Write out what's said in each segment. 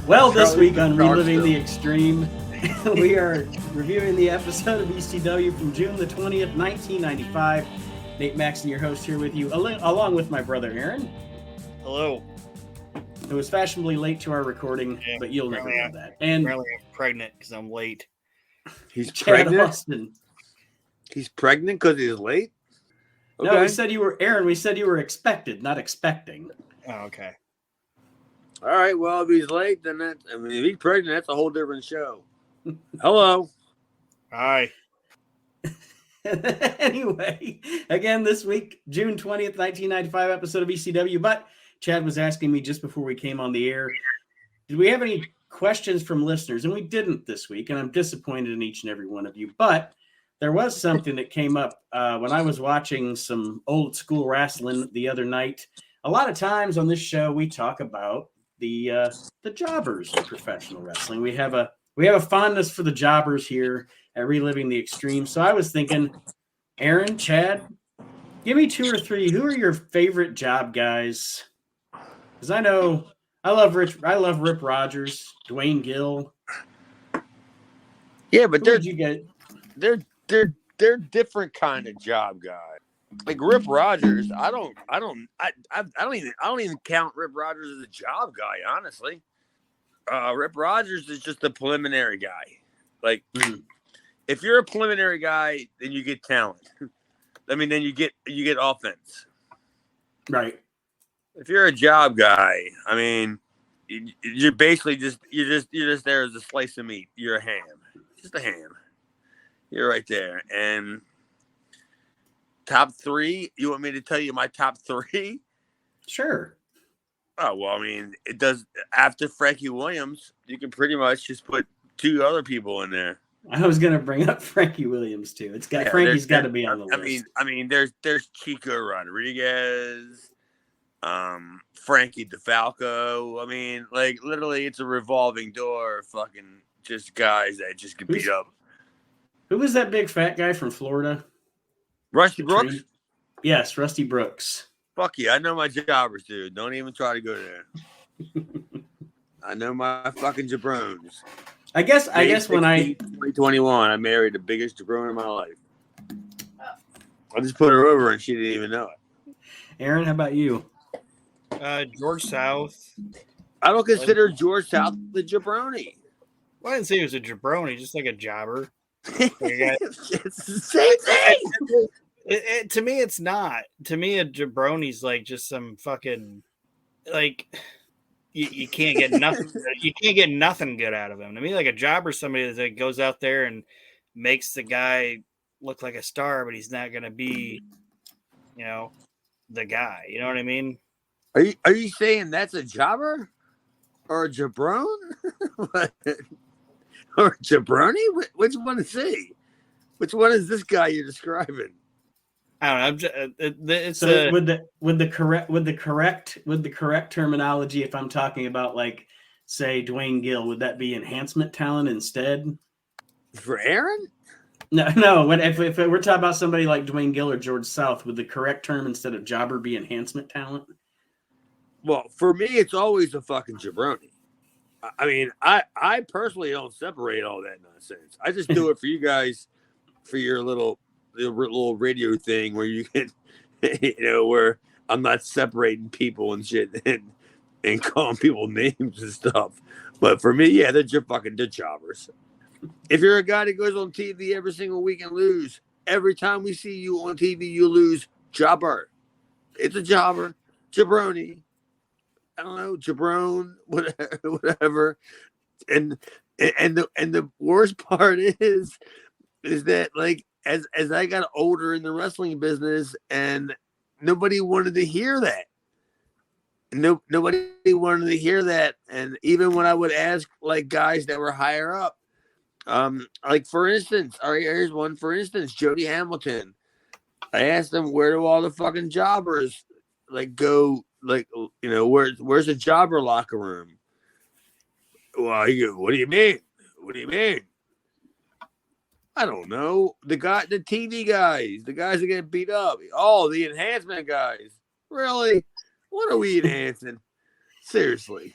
Well, this week on Reliving the Extreme, we are reviewing the episode of ECW from June the 20th, 1995. Nate Maxson, your host, here with you, along with my brother Aaron. Hello. It was fashionably late to our recording, but you'll never know that. And apparently I'm pregnant because I'm late. He's Chad pregnant? Austin. He's pregnant because he's late? Okay. No, we said you were, Aaron, we said you were expected, not expecting. Oh, okay. All right, well, if he's late, then if he's pregnant, that's a whole different show. Hello. Hi. Anyway, again, this week, June 20th, 1995 episode of ECW. But Chad was asking me just before we came on the air, did we have any questions from listeners? And we didn't this week, and I'm disappointed in each and every one of you. But there was something that came up when I was watching some old school wrestling the other night. A lot of times on this show, we talk about the jobbers of professional wrestling. We have a fondness for the jobbers here at Reliving the Extreme. So I was thinking, Aaron, Chad, give me two or three. Who are your favorite job guys? Because I know I love Rip Rogers, Dwayne Gill. Yeah, but they're different kind of job guys. Like Rip Rogers, I don't even count Rip Rogers as a job guy, honestly. Rip Rogers is just a preliminary guy. Like, if you're a preliminary guy, then you get talent. Then you get offense. Right. If you're a job guy, you're basically you're just there as a slice of meat. You're a ham, just a ham. You're right there. And top three. You want me to tell you my top three? Sure. Oh, well, it does. After Frankie Williams, you can pretty much just put two other people in there. I was going to bring up Frankie Williams, too. Frankie's got to be on the list. There's Chico Rodriguez, Frankie DeFalco. Literally, it's a revolving door of fucking just guys that just get beat up. Who was that big fat guy from Florida? Rusty Brooks? Yes, Rusty Brooks. Fuck you. I know my jobbers, dude. Don't even try to go there. I know my fucking jabrones. I guess when 2021, I married the biggest jabron in my life. I just put her over and she didn't even know it. Aaron, how about you? George South. I don't consider George South the jabroni. Well, I didn't say he was a jabroni, just like a jobber. It's the same thing. To me, it's not. To me, a jabroni's like just some fucking you can't get nothing. You can't get nothing good out of him. To me, like a jobber's somebody that goes out there and makes the guy look like a star, but he's not going to be, the guy. You know what I mean? Are you saying that's a jobber or a jabron? Or a jabroni? Which one is he? Which one is this guy you're describing? I don't know. It's with the correct terminology, if I'm talking about say Dwayne Gill, would that be enhancement talent instead? For Aaron? No. If we're talking about somebody like Dwayne Gill or George South, would the correct term instead of jobber be enhancement talent? Well, for me, it's always a fucking jabroni. I personally don't separate all that nonsense. I just do it for you guys, for your little radio thing where you can, where I'm not separating people and shit and calling people names and stuff. But for me, yeah, they're just fucking jobbers. If you're a guy that goes on TV every single week and lose, every time we see you on TV, you lose. Jobber. It's a jobber. Jabroni. I don't know, jabron, whatever. And the worst part is that as I got older in the wrestling business, and nobody wanted to hear that. Nobody wanted to hear that. And even when I would ask guys that were higher up, for instance, all right, here's one. For instance, Jody Hamilton. I asked him, where do all the fucking jobbers go? Where's the jobber locker room? Well, you go, what do you mean? What do you mean? I don't know. The TV guys, the guys that get beat up. Oh, the enhancement guys. Really? What are we enhancing? Seriously.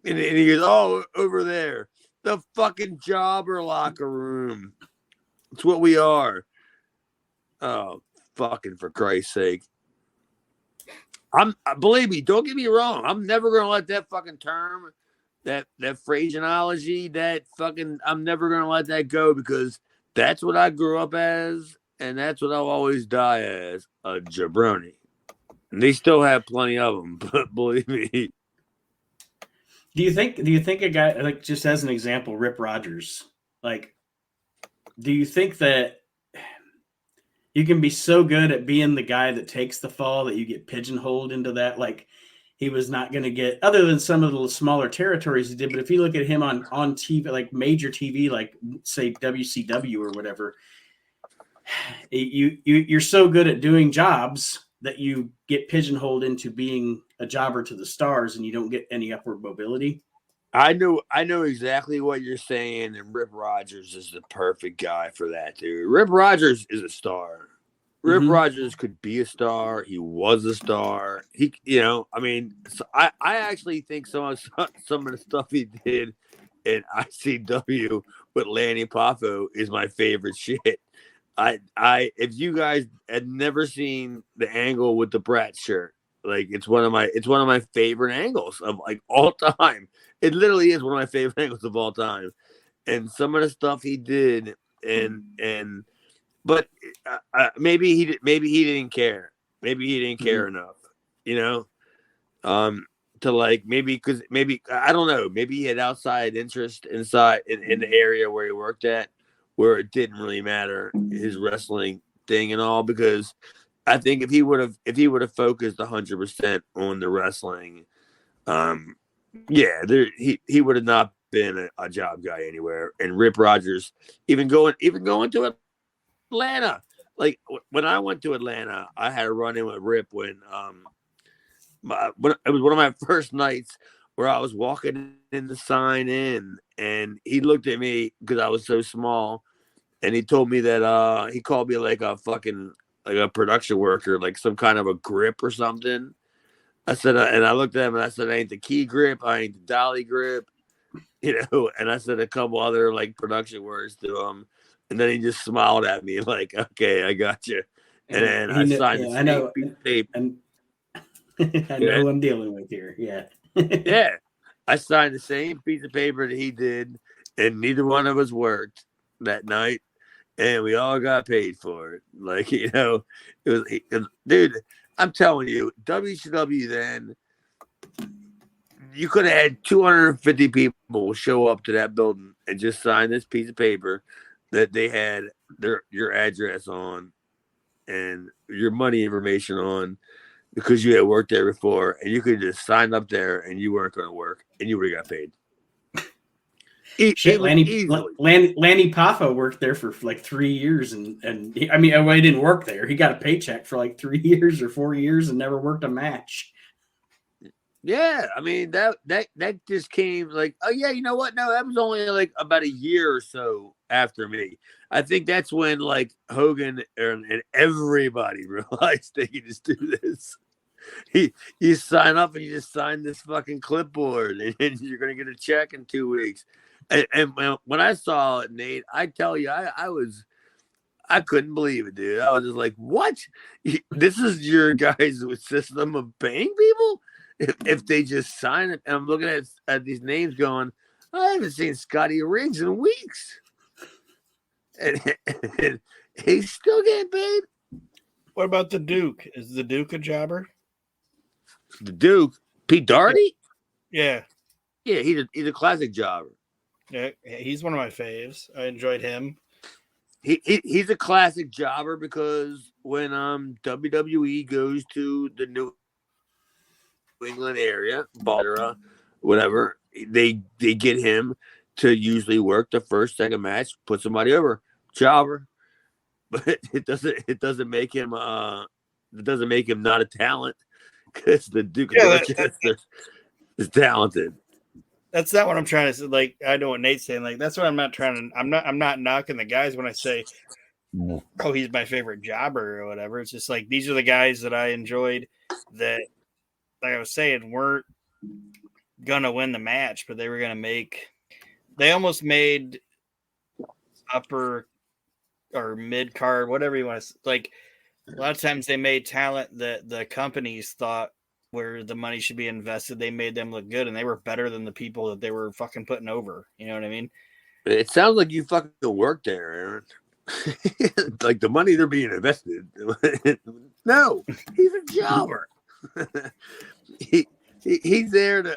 And he goes, "Oh, over there, the fucking jobber locker room. It's what we are." Oh, fucking for Christ's sake! Believe me, don't get me wrong. I'm never gonna let that fucking term, that phraseology, I'm never gonna let that go, because that's what I grew up as, and that's what I'll always die as, a jabroni. And they still have plenty of them, but believe me. Do you think a guy, like, just as an example, Rip Rogers, like, do you think that you can be so good at being the guy that takes the fall that you get pigeonholed into that? Like, he was not going to get, other than some of the smaller territories he did, but if you look at him on TV, like major TV, like say WCW or whatever, you're so good at doing jobs that you get pigeonholed into being a jobber to the stars, and you don't get any upward mobility. I know exactly what you're saying, and Rip Rogers is the perfect guy for that, dude. Rip Rogers is a star. Rip Rogers could be a star. He was a star. I actually think some of the stuff he did in ICW with Lanny Poffo is my favorite shit. If you guys had never seen the angle with the Brat shirt, like, it's one of my favorite angles of, like, all time. It literally is one of my favorite angles of all time. And some of the stuff he did, but maybe he didn't care. Maybe he didn't care enough, to, like, because I don't know. Maybe he had outside interest inside in the area where he worked at, where it didn't really matter, his wrestling thing and all, because I think if he would have focused 100% on the wrestling, he would have not been a job guy anywhere. And Rip Rogers, even going to Atlanta, like, when I went to Atlanta, I had a run in with Rip when it was one of my first nights where I was walking in to sign in, and he looked at me because I was so small, and he told me that he called me like a fucking, like a production worker, like some kind of a grip or something. I said, and I looked at him and I said, "I ain't the key grip, I ain't the dolly grip," and I said a couple other, like, production words to him, and then he just smiled at me like, "Okay, I got you." And then I signed the same piece of tape. And I know who I'm dealing with here. Yeah. Yeah. I signed the same piece of paper that he did, and neither one of us worked that night, and we all got paid for it. Like, it was, dude, I'm telling you, WCW then, you could have had 250 people show up to that building and just sign this piece of paper that they had your address on and your money information on, because you had worked there before, and you could just sign up there and you weren't going to work and you would have got paid. Shit, Lanny Poffo worked there for like 3 years, and he didn't work there. He got a paycheck for like 3 years or 4 years and never worked a match. Yeah, I mean, that just came like, oh yeah, you know what? No, that was only like about a year or so after me. I think that's when, like, Hogan and everybody realized they could just do this. You sign up and you just sign this fucking clipboard, and you're gonna get a check in 2 weeks. And when I saw it, Nate, I tell you, I couldn't believe it, dude. I was just like, what? This is your guys' system of paying people? If they just sign it. And I'm looking at these names going, I haven't seen Scotty Riggs in weeks. And he's still getting paid. What about the Duke? Is the Duke a jobber? The Duke? Pete Doherty? Yeah. Yeah, he's a classic jobber. Yeah, he's one of my faves. I enjoyed him. He's a classic jobber because when WWE goes to the New England area, Baltimore, whatever, they get him to usually work the first, second match, put somebody over, jobber. But it doesn't make him not a talent, because the Duke of Dorchester is talented. That's not what I'm trying to say. Like, I know what Nate's saying. Like, that's what I'm not trying to. I'm not knocking the guys when I say, oh, he's my favorite jobber or whatever. It's just like, these are the guys that I enjoyed that, like I was saying, weren't gonna win the match, but they were gonna they almost made upper or mid card, whatever you want to like. A lot of times they made talent that the companies thought where the money should be invested. They made them look good, and they were better than the people that they were fucking putting over. You know what I mean? It sounds like you fucking work there, Aaron. Like the money they're being invested. No, he's a jobber. He's there to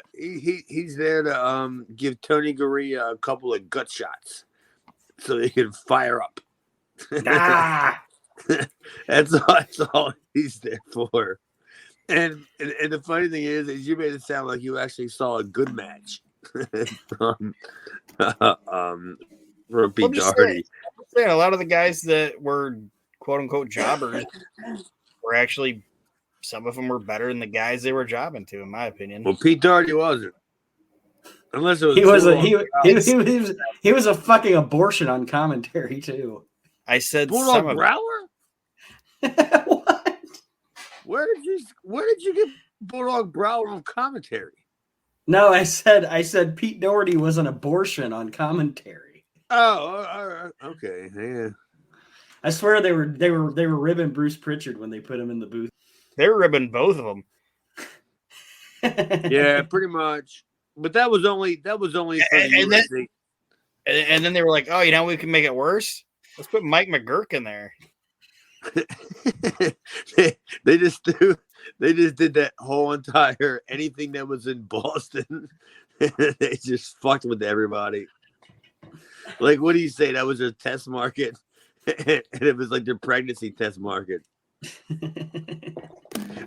give Tony Gurria a couple of gut shots so he can fire up. That's all he's there for. And the funny thing is you made it sound like you actually saw a good match from Pete Doherty. A lot of the guys that were quote unquote jobbers were actually, some of them were better than the guys they were jobbing to, in my opinion. Well, Pete Doherty wasn't. Unless it was he was a fucking abortion on commentary too. I said Bulldog Growler? What? Where did you get Bulldog Growler on commentary? No, I said Pete Doherty was an abortion on commentary. Oh, okay, yeah. I swear they were ribbing Bruce Pritchard when they put him in the booth. They were ribbing both of them. Yeah, pretty much. But that was only for the and then they were like, "Oh, we can make it worse. Let's put Mike McGurk in there." they just did that whole entire anything that was in Boston. They just fucked with everybody. Like, what do you say? That was their test market, and it was like their pregnancy test market.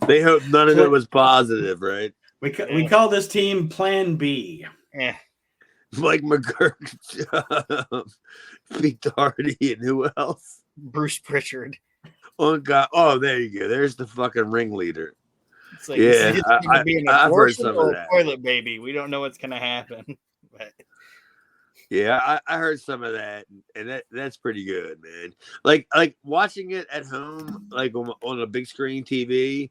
They hope none of it was positive, right? We call this team Plan B. Yeah. Mike McGurk, Pete Doherty, and who else? Bruce Pritchard. Oh God! Oh, there you go. There's the fucking ringleader. It's like, I've heard some of that. Toilet baby. We don't know what's gonna happen. But. Yeah, I heard some of that, and that's pretty good, man. Like watching it at home, like on a big screen TV,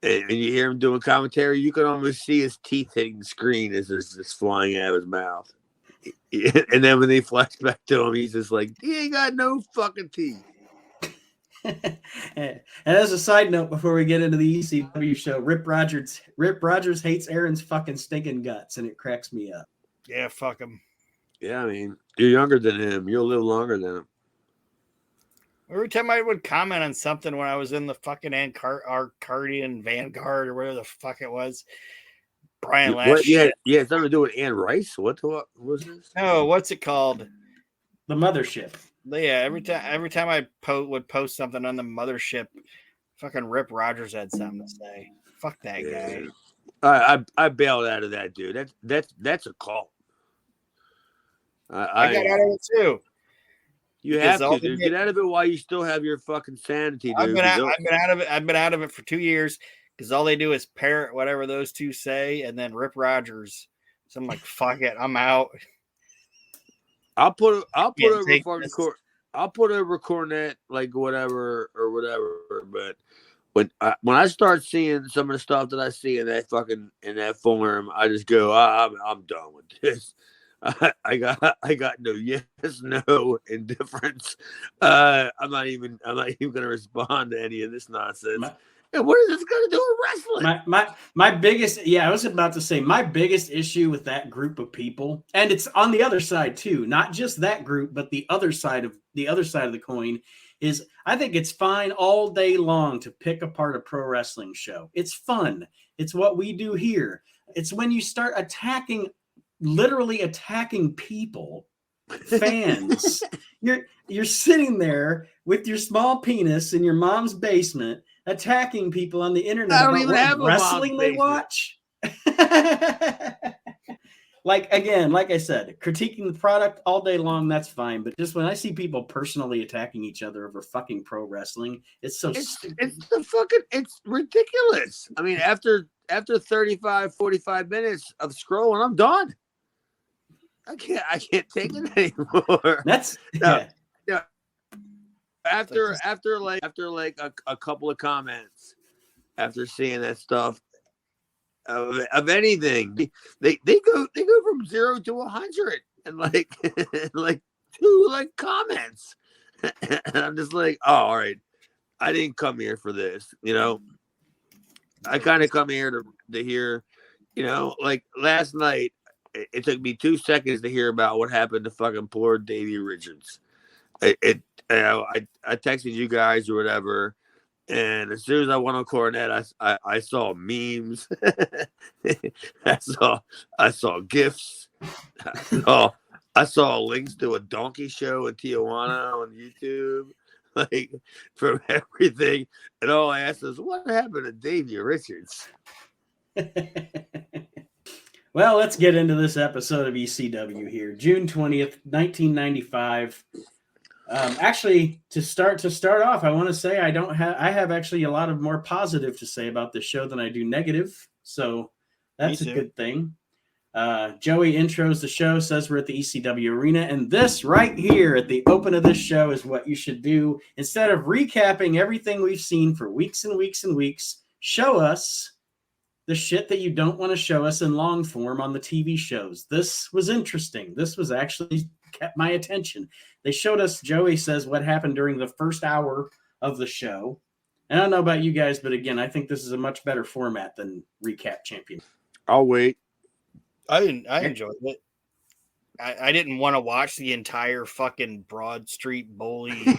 and you hear him doing commentary, you can almost see his teeth hitting the screen as it's just flying out of his mouth. And then when they flash back to him, he's just like, he ain't got no fucking teeth. And as a side note, before we get into the ECW show, Rip Rogers hates Aaron's fucking stinking guts, and it cracks me up. Yeah, fuck him. Yeah, I mean, you're younger than him. You'll live longer than him. Every time I would comment on something when I was in the fucking Arcadian Vanguard or whatever the fuck it was, Brian Lash. Yeah, it's something to do with Ann Rice. What was this? No, what's it called? The Mothership. Yeah, every time I would post something on the Mothership, fucking Rip Rogers had something to say. Fuck that guy. I bailed out of that, dude. That's a call. I got out of it too. You have to, dude. Get out of it while you still have your fucking sanity, dude. I've been out of it. I've been out of it for 2 years because all they do is parrot whatever those two say, and then Rip Rogers. So I'm like, fuck it, I'm out. I'll put over Cornette, like whatever. But when I start seeing some of the stuff that I see in that forum, I just go, I'm done with this. I got no yes, no, indifference. I'm not even gonna respond to any of this nonsense. And what is this gonna do with wrestling? My biggest, I was about to say my biggest issue with that group of people, and it's on the other side too, not just that group, but the other side of the coin, is I think it's fine all day long to pick apart a pro wrestling show. It's fun. It's what we do here. It's when you start literally attacking people, fans. You're sitting there with your small penis in your mom's basement attacking people on the internet I don't even have a wrestling they watch. Like I said, critiquing the product all day long, that's fine. But just when I see people personally attacking each other over fucking pro wrestling, it's stupid. It's ridiculous. I mean, after 35, 45 minutes of scrolling, I'm done. I can't take it anymore. That's After a couple of comments, after seeing that stuff, of anything. They go from 0 to 100 and like like 2 like comments, and I'm just like, oh, all right, I didn't come here for this, you know. I kind of come here to hear, you know, like last night. It took me 2 seconds to hear about what happened to fucking poor Davey Richards. I texted you guys or whatever, and as soon as I went on Coronet, I saw memes. I saw gifs. I saw links to a donkey show in Tijuana on YouTube, like from everything. And all I asked is, what happened to Davey Richards? Well, let's get into this episode of ECW here. June 20th, 1995. Actually, to start off, I want to say I have actually a lot of more positive to say about this show than I do negative. So that's a good thing. Joey intros the show, says we're at the ECW arena, and this right here at the open of this show is what you should do. Instead of recapping everything we've seen for weeks and weeks and weeks, show us the shit that you don't want to show us in long form on the TV shows. This was interesting. This was actually kept my attention. They showed us, Joey says, what happened during the first hour of the show. And I don't know about you guys, but again, I think this is a much better format than Recap Champion. I'll wait. I enjoyed it. I didn't want to watch the entire fucking Broad Street Bully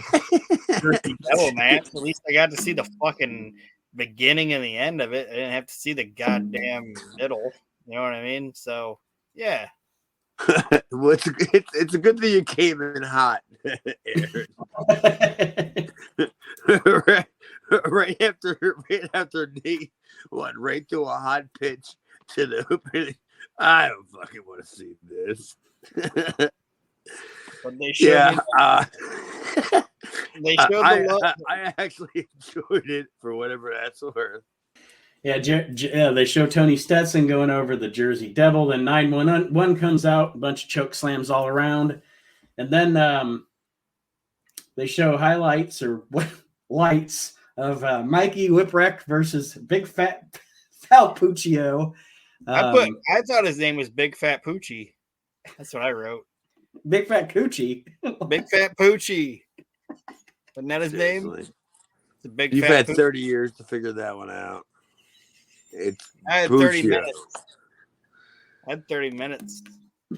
Devil match. At least I got to see the fucking beginning and the end of it. I didn't have to see the goddamn middle. You know what I mean? So yeah. Well, it's a good thing you came in hot, Aaron. right after Nate went right to a hot pitch to the opening. I don't fucking want to see this. But they showed I actually enjoyed it for whatever that's worth. Yeah, they show Tony Stetson going over the Jersey Devil. Then 911 comes out, a bunch of choke slams all around. And then they show highlights or lights of Mikey Whipwreck versus Big Fat Puccio. I thought his name was Big Fat Poochie. That's what I wrote. Big Fat Coochie. Big Fat Poochie. Wasn't that his name? You've had 30 years to figure that one out. I had 30 minutes. I had 30 minutes.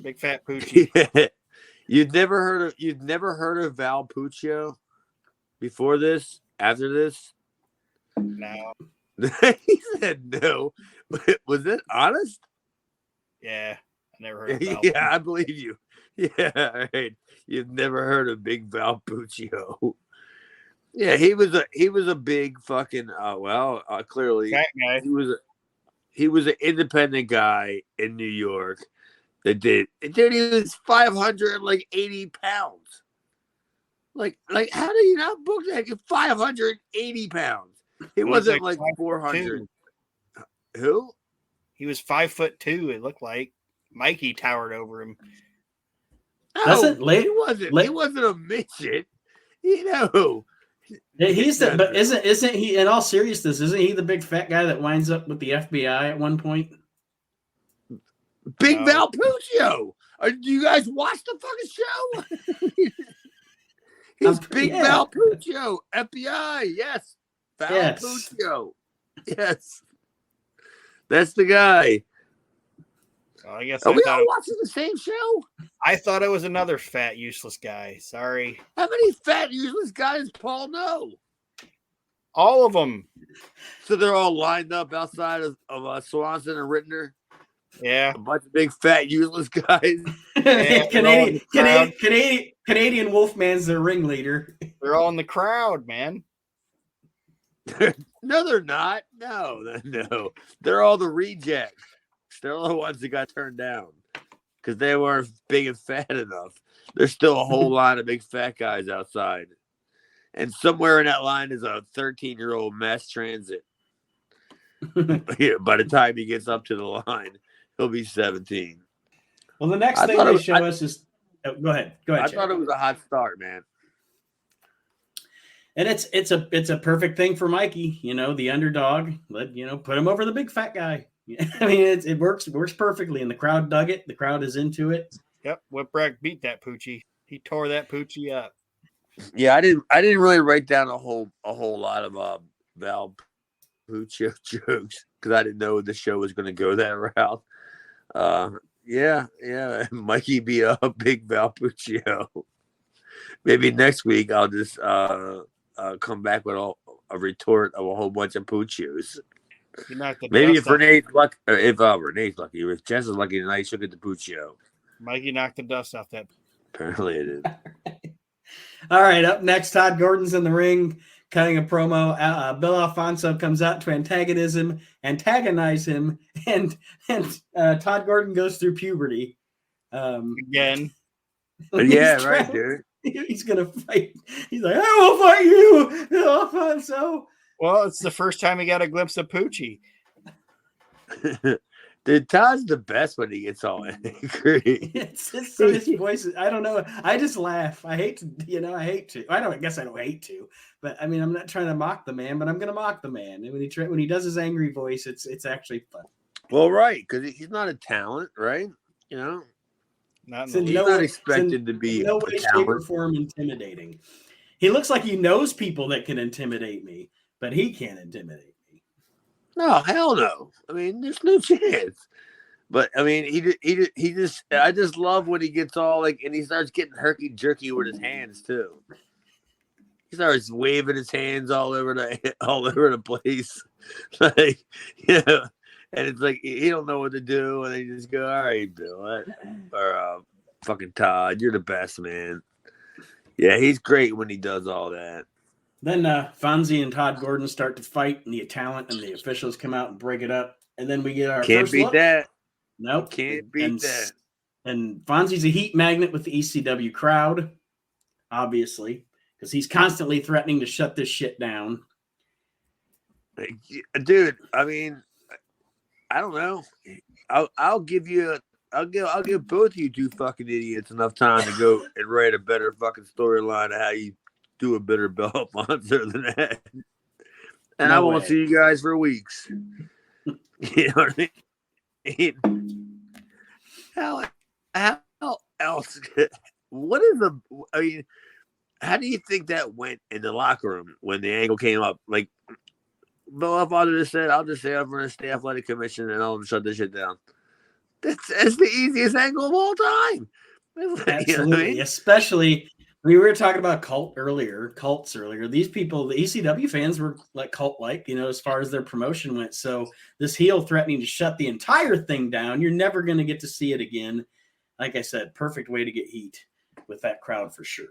Big Fat Poochie. Yeah. You'd never heard of Val Puccio before this? After this? No. He said no. Was it honest? Yeah, I never heard of Val. Yeah, I believe you. Yeah, right. You've never heard of Big Val Puccio. Yeah, he was a big fucking clearly Fat guy. He was an independent guy in New York that did. Dude, he was 580 pounds. Like how do you not book that? 580 pounds. He wasn't like 400. Who? He was 5'2". It looked like Mikey towered over him. No, he wasn't a midget. You know. He's but isn't he? In all seriousness, isn't he the big fat guy that winds up with the FBI at one point? Big Val Puccio. Do you guys watch the fucking show? He's Big Val Puccio, FBI. Yes, Val Puccio. Yes, that's the guy. I guess are we all watching the same show? I thought it was another fat, useless guy. Sorry. How many fat, useless guys Paul know? All of them. So they're all lined up outside of Swanson and Rittner? Yeah. A bunch of big, fat, useless guys. Yeah, Canadian Wolfman's their ringleader. They're all in the crowd, man. No, they're not. No. They're all the rejects. They're the ones that got turned down because they weren't big and fat enough. There's still a whole line of big fat guys outside. And somewhere in that line is a 13-year-old mass transit. By the time he gets up to the line, he'll be 17. Well, the next thing they show us is... Oh, go ahead. I thought it was a hot start, man. And it's a perfect thing for Mikey, the underdog. Put him over the big fat guy. Yeah, I mean, it works perfectly, and the crowd dug it. The crowd is into it. Yep, Whipwreck beat that Poochie. He tore that Poochie up. Yeah, I didn't really write down a whole lot of Val Puccio jokes because I didn't know the show was going to go that route. Yeah, Mikey be a big Val Puccio. Maybe next week I'll just come back with a retort of a whole bunch of Puccios. Maybe if Renee's lucky, if Jess is lucky tonight, she'll get the Puccio. Mikey knocked the dust off that. Apparently it is. All right, up next, Todd Gordon's in the ring, cutting a promo. Bill Alfonso comes out to antagonize him, and Todd Gordon goes through puberty. Again. Yeah, right, dude. He's going to fight. He's like, I will fight you, Bill Alfonso. Well, it's the first time he got a glimpse of Poochie. Dude, Todd's the best when he gets all angry. It's his voice. I don't know. I just laugh. I hate to. I guess I don't hate to, but I mean, I'm not trying to mock the man, but I'm going to mock the man. And when he does his angry voice, it's actually fun. Well, right, because he's not a talent, right? You know, he's not expected to be no way, shape, or form intimidating. He looks like he knows people that can intimidate me, but he can't intimidate me. No, hell no. I mean, there's no chance. But I mean, he just. I just love when he gets all like, and he starts getting herky jerky with his hands too. He starts waving his hands all over the place, like, you know. And it's like he don't know what to do, and they just go, "All right, Bill, or fucking Todd, you're the best, man." Yeah, he's great when he does all that. Then Fonzie and Todd Gordon start to fight, and the talent and the officials come out and break it up. And then we get our can't first beat look. that. Nope, can't beat that. And Fonzie's a heat magnet with the ECW crowd, obviously, because he's constantly threatening to shut this shit down. Dude, I mean, I don't know. I'll give both of you two fucking idiots enough time to go and write a better fucking storyline of how you do a better belt monster than that. And I won't see you guys for weeks. You know what I mean? How else? What is the? I mean, how do you think that went in the locker room when the angle came up? Like, Bill Alfonso just said, "I'll just say I'm running the athletic commission and I'll shut this shit down." That's the easiest angle of all time. Absolutely, you know what I mean? Especially. We were talking about cults earlier. These people, the ECW fans, were like cult-like, as far as their promotion went. So this heel threatening to shut the entire thing down, you're never going to get to see it again. Like I said, perfect way to get heat with that crowd for sure.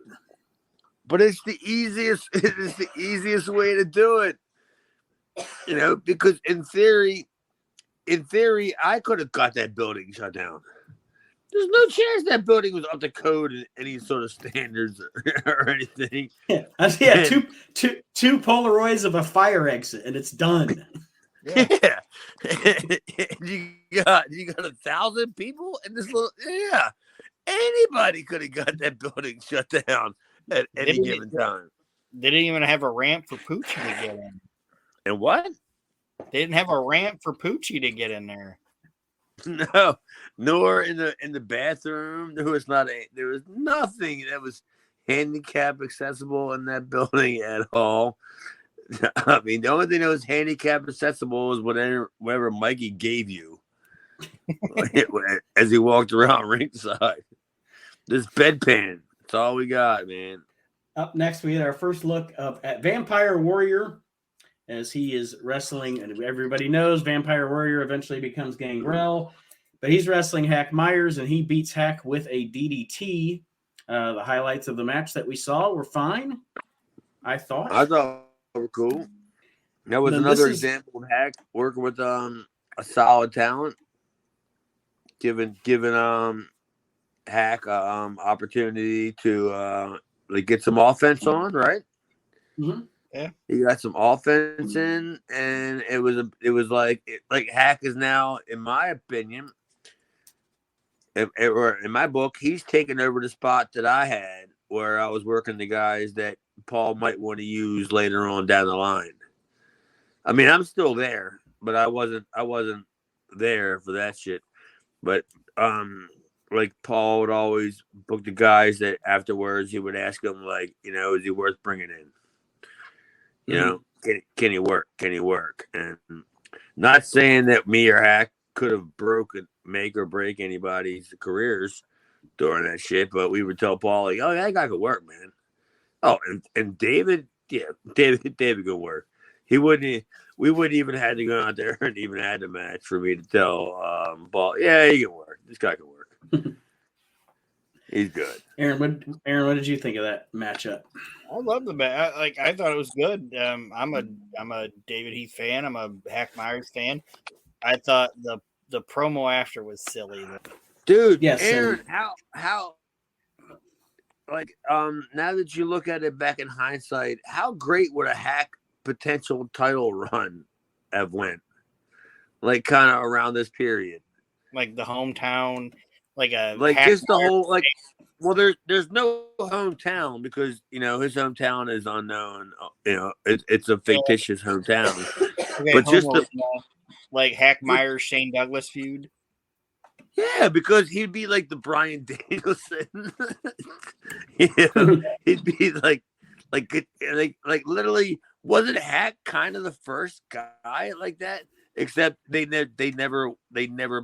But it's the easiest. It's the easiest way to do it. Because in theory, I could have got that building shut down. There's no chance that building was up to code in any sort of standards or anything. Yeah, two Polaroids of a fire exit, and it's done. Yeah. you got 1,000 people in this little. Yeah, anybody could have got that building shut down at any given time. They didn't even have a ramp for Poochie to get in. And what? They didn't have a ramp for Poochie to get in there. No, nor in the bathroom. There was nothing that was handicap accessible in that building at all. I mean, the only thing that was handicap accessible was whatever Mikey gave you as he walked around ringside. This bedpan. That's all we got, man. Up next, we had our first look at Vampire Warrior, as he is wrestling, and everybody knows Vampire Warrior eventually becomes Gangrel, but he's wrestling Hack Myers, and he beats Hack with a DDT. The highlights of the match that we saw were fine, I thought they were cool. That was another example of Hack working with a solid talent, giving Hack opportunity to get some offense on, right? Mm-hmm. Yeah, he got some offense in, and it was like Hack is now, in my opinion, or in my book, he's taken over the spot that I had where I was working the guys that Paul might want to use later on down the line. I mean, I'm still there, but I wasn't there for that shit. But like Paul would always book the guys that afterwards he would ask them, like, you know, is he worth bringing in? You know, can he work? Can he work? And not saying that me or Hack could have make or break anybody's careers during that shit, but we would tell Paul, like, oh, that guy could work, man. Oh, and David, yeah, David could work. We wouldn't even have to go out there and even had a match for me to tell Paul, yeah, he can work. This guy can work. He's good. Aaron, what did you think of that matchup? I love the match. I thought it was good. I'm a David Heath fan. I'm a Hack Myers fan. I thought the promo after was silly. Dude, yes, Aaron, how like now that you look at it back in hindsight, how great would a Hack potential title run have went? Like kind of around this period. Like the hometown, like Hack just the whole like. Well, there's no hometown because, you know, his hometown is unknown. You know, it's a fictitious hometown. Okay, but just like Hack Myers Shane Douglas feud. Yeah, because he'd be like the Bryan Danielson. You know, he'd be like literally, wasn't Hack kind of the first guy like that? Except they never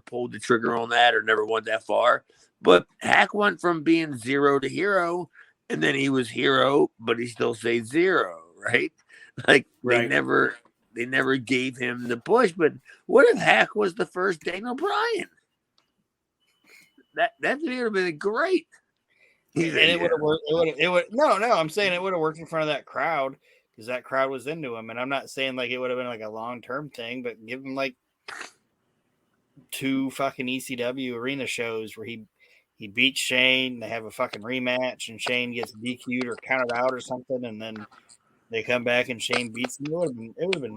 pulled the trigger on that or never went that far. But Hack went from being zero to hero, and then he was hero, but he still stayed zero, right? Like right. they never gave him the push. But what if Hack was the first Daniel Bryan? That would have been great. And it would have worked. I'm saying it would have worked in front of that crowd because that crowd was into him. And I'm not saying like it would have been like a long-term thing, but give him like 2 fucking ECW arena shows where he beats Shane, they have a fucking rematch, and Shane gets DQ'd or counted out or something, and then they come back and Shane beats him. It would have been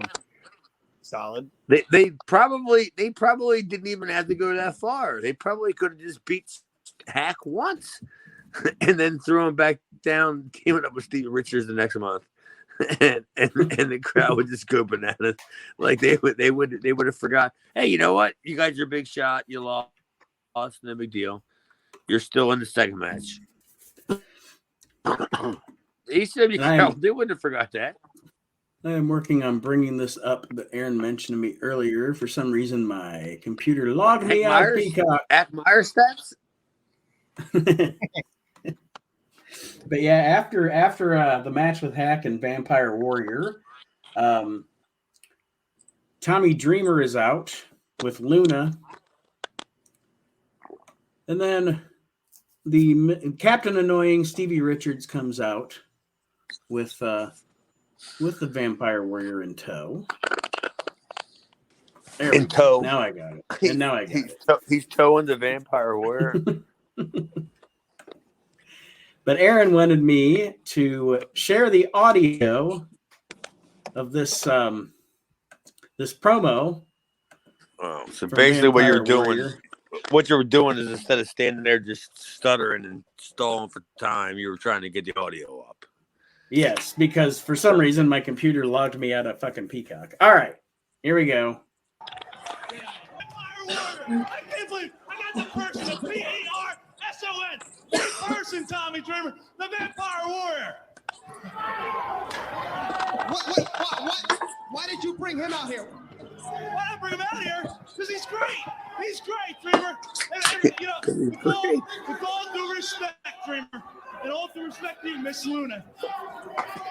solid. They probably didn't even have to go that far. They probably could have just beat Hack once and then threw him back down, teaming up with Steve Richards the next month. And the crowd would just go bananas. Like they would have forgot, hey, you know what? You got your big shot, you lost, no big deal. You're still in the second match. ECW crowd, they wouldn't have forgot that. I am working on bringing this up, but Aaron mentioned to me earlier. For some reason, my computer logged me out of Peacock. At Myers stats? But yeah, after the match with Hack and Vampire Warrior, Tommy Dreamer is out with Luna. And then the Captain Annoying Stevie Richards comes out with the Vampire Warrior in tow. In tow. Now I got it. And now I got it. He's towing the Vampire Warrior. But Aaron wanted me to share the audio of this this promo. Oh, so basically what you're doing is instead of standing there just stuttering and stalling for time, you were trying to get the audio up. Yes, because for some reason my computer logged me out of fucking Peacock. All right, here we go. I can't believe I got the person, the P-A-R-S-O-N. Person, Tommy Dreamer, the Vampire Warrior. What? Why did you bring him out here? Why did I bring him out here? Because he's great. He's great, Dreamer. And you know, with all due respect, Dreamer, and all due respect to you, Miss Luna,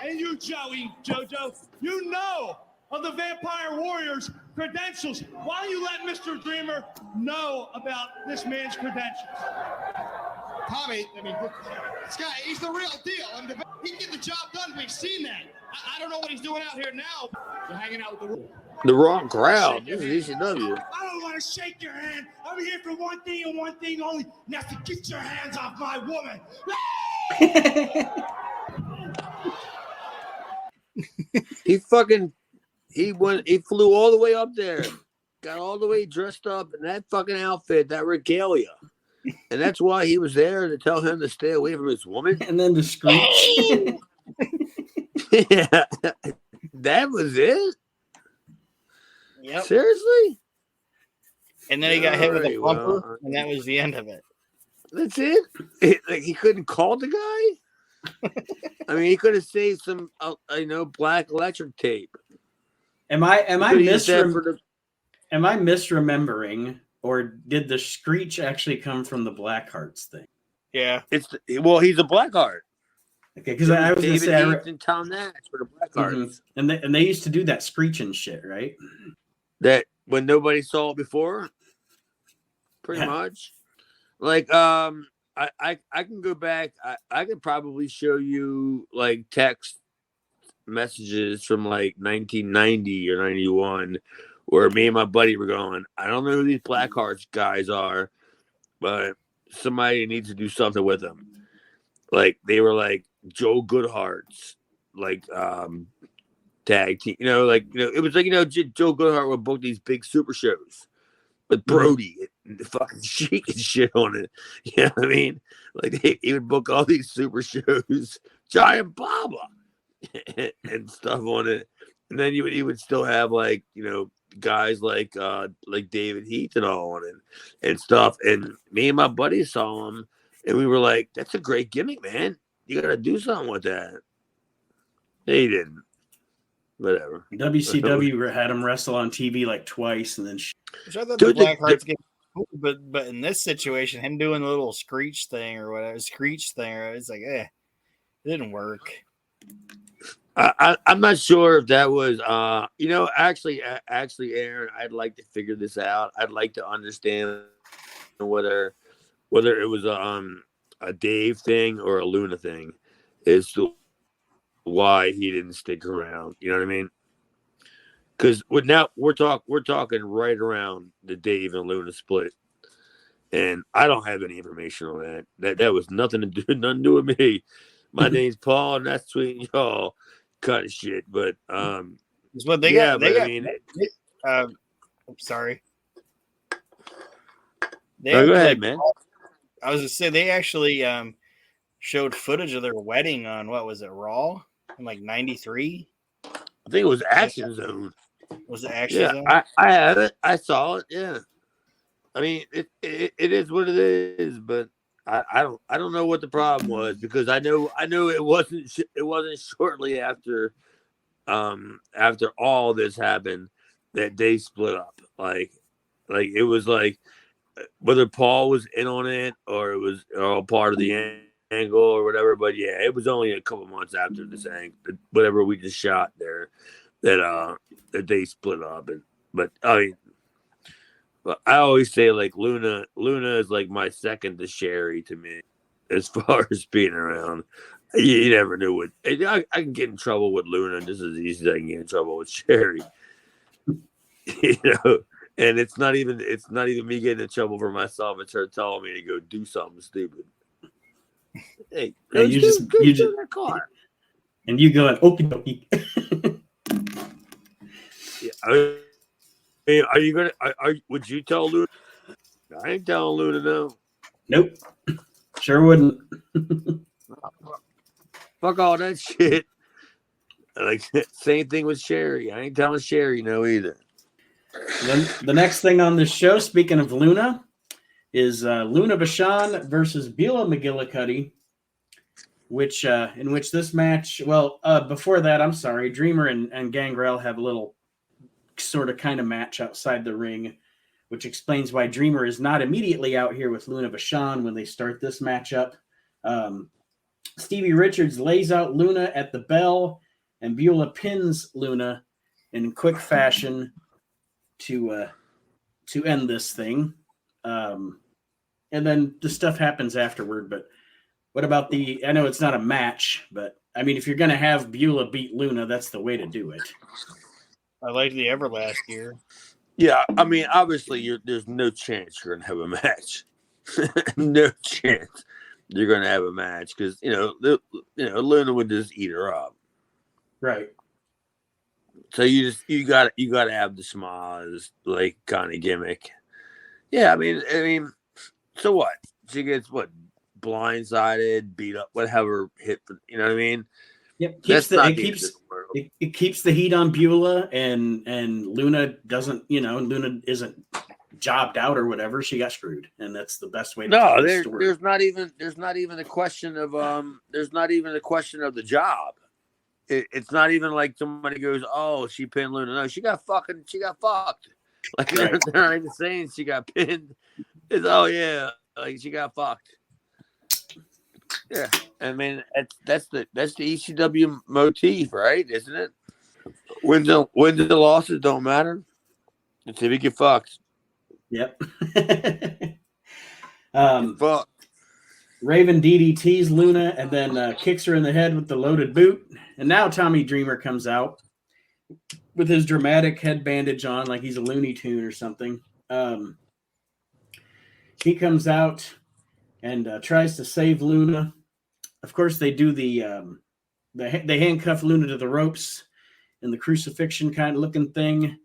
and you, JoJo, you know of the Vampire Warrior's credentials. Why don't you let Mr. Dreamer know about this man's credentials? Tommy, I mean, this guy, he's the real deal. I mean, he can get the job done. We've seen that. I don't know what he's doing out here now. You're hanging out with the wrong crowd. This is ECW. I don't want to shake your hand. I'm here for one thing and one thing only. And that's to get your hands off my woman. He flew all the way up there, got all the way dressed up in that fucking outfit, that regalia. And that's why he was there, to tell him to stay away from his woman. And then to screech. Yeah, that was it. Yep. Seriously? And then he got hit with a Alright, bumper, well, and that was the end of it. That's it. Like he couldn't call the guy. I mean, he could have saved some, black electric tape. Am I the... misremembering, or did the screech actually come from the Blackhearts thing? Yeah, he's a Blackheart. Okay, because I was going to say, and Tom Nash for the Blackhearts, and they used to do that screeching shit, right? that when nobody saw it before, pretty much. Like, I can go back. I could probably show you like text messages from like 1990 or 91, where me and my buddy were going, I don't know who these Blackhearts guys are, but somebody needs to do something with them. Like they were like Joe Goodhart's like tag team, it was like Joe Goodhart would book these big super shows with Brody and the fucking Sheik and shit on it. You know what I mean? Like he would book all these super shows, Giant Baba and stuff on it, and then he would still have like guys like David Heath and all on it and stuff. And me and my buddy saw him, and we were like, "That's a great gimmick, man. You got to do something with that." They didn't. Whatever. WCW had him wrestle on TV like twice, and then which I thought the Blackhearts get cool, but in this situation, him doing the little screech thing or whatever, it's like, it didn't work. I'm not sure if that was, actually, Aaron, I'd like to figure this out. I'd like to understand whether it was a Dave thing or a Luna thing, as to why he didn't stick around. You know what I mean? Because we're talking right around the Dave and Luna split, and I don't have any information on that. That was nothing to do with me. My name's Paul, and that's between y'all. Kind of shit, but I'm sorry. Go ahead, man. I was gonna say they actually showed footage of their wedding on Raw in like '93. I think it was Action Zone. Was it Action Zone? I have it. I saw it. Yeah. I mean, it is what it is, but I don't know what the problem was, because I know it wasn't shortly after all this happened that they split up. Like it was like whether Paul was in on it or it was all part of the angle or whatever. But yeah, it was only a couple months after this angle, whatever we just shot there, that they split up. But I mean. But I always say like Luna is like my second to Sherry to me, as far as being around. You never knew what I can get in trouble with Luna just as easy as I can get in trouble with Sherry. And it's not even me getting in trouble for myself. It's her telling me to go do something stupid. Hey, you just their car, and you go okie dokie. Yeah. Hey, are you gonna? Would you tell Luna? I ain't telling Luna no. Nope. Sure wouldn't. Fuck all that shit. Like same thing with Sherry. I ain't telling Sherry no either. Then the next thing on this show, speaking of Luna, is Luna Vachon versus Beulah McGillicuddy, in which this match. Well, before that, I'm sorry, Dreamer and Gangrel have a little sort of kind of match outside the ring, which explains why Dreamer is not immediately out here with Luna Vachon when they start this matchup. Stevie Richards lays out Luna at the bell, and Beulah pins Luna in quick fashion to end this thing. And then the stuff happens afterward. But what about I know it's not a match, but I mean, if you're going to have Beulah beat Luna, that's the way to do it. I like the Everlast gear. Yeah, I mean, obviously, there's no chance you're gonna have a match. No chance you're gonna have a match because Luna would just eat her up. Right. So you got to have the schmaz like kind of gimmick. Yeah, I mean, so what? She gets blindsided, beat up, whatever, hit. You know what I mean? Yep. It keeps the heat on Beulah, and Luna doesn't. Luna isn't jobbed out or whatever, she got screwed, and that's the best way to No, tell the story. there's not even a question of the job. It's not even like somebody goes, "Oh, she pinned Luna." No, she got fucked. Like Right. they're not even saying she got pinned. It's yeah, like she got fucked. Yeah, I mean that's the ECW motif, right? Isn't it? Wins and losses don't matter until we get fucked. Yep. Fuck. Raven DDTs Luna and then kicks her in the head with the loaded boot. And now Tommy Dreamer comes out with his dramatic head bandage on like he's a Looney Tune or something. He comes out and tries to save Luna. Of course, they do they handcuff Luna to the ropes in the crucifixion kind of looking thing.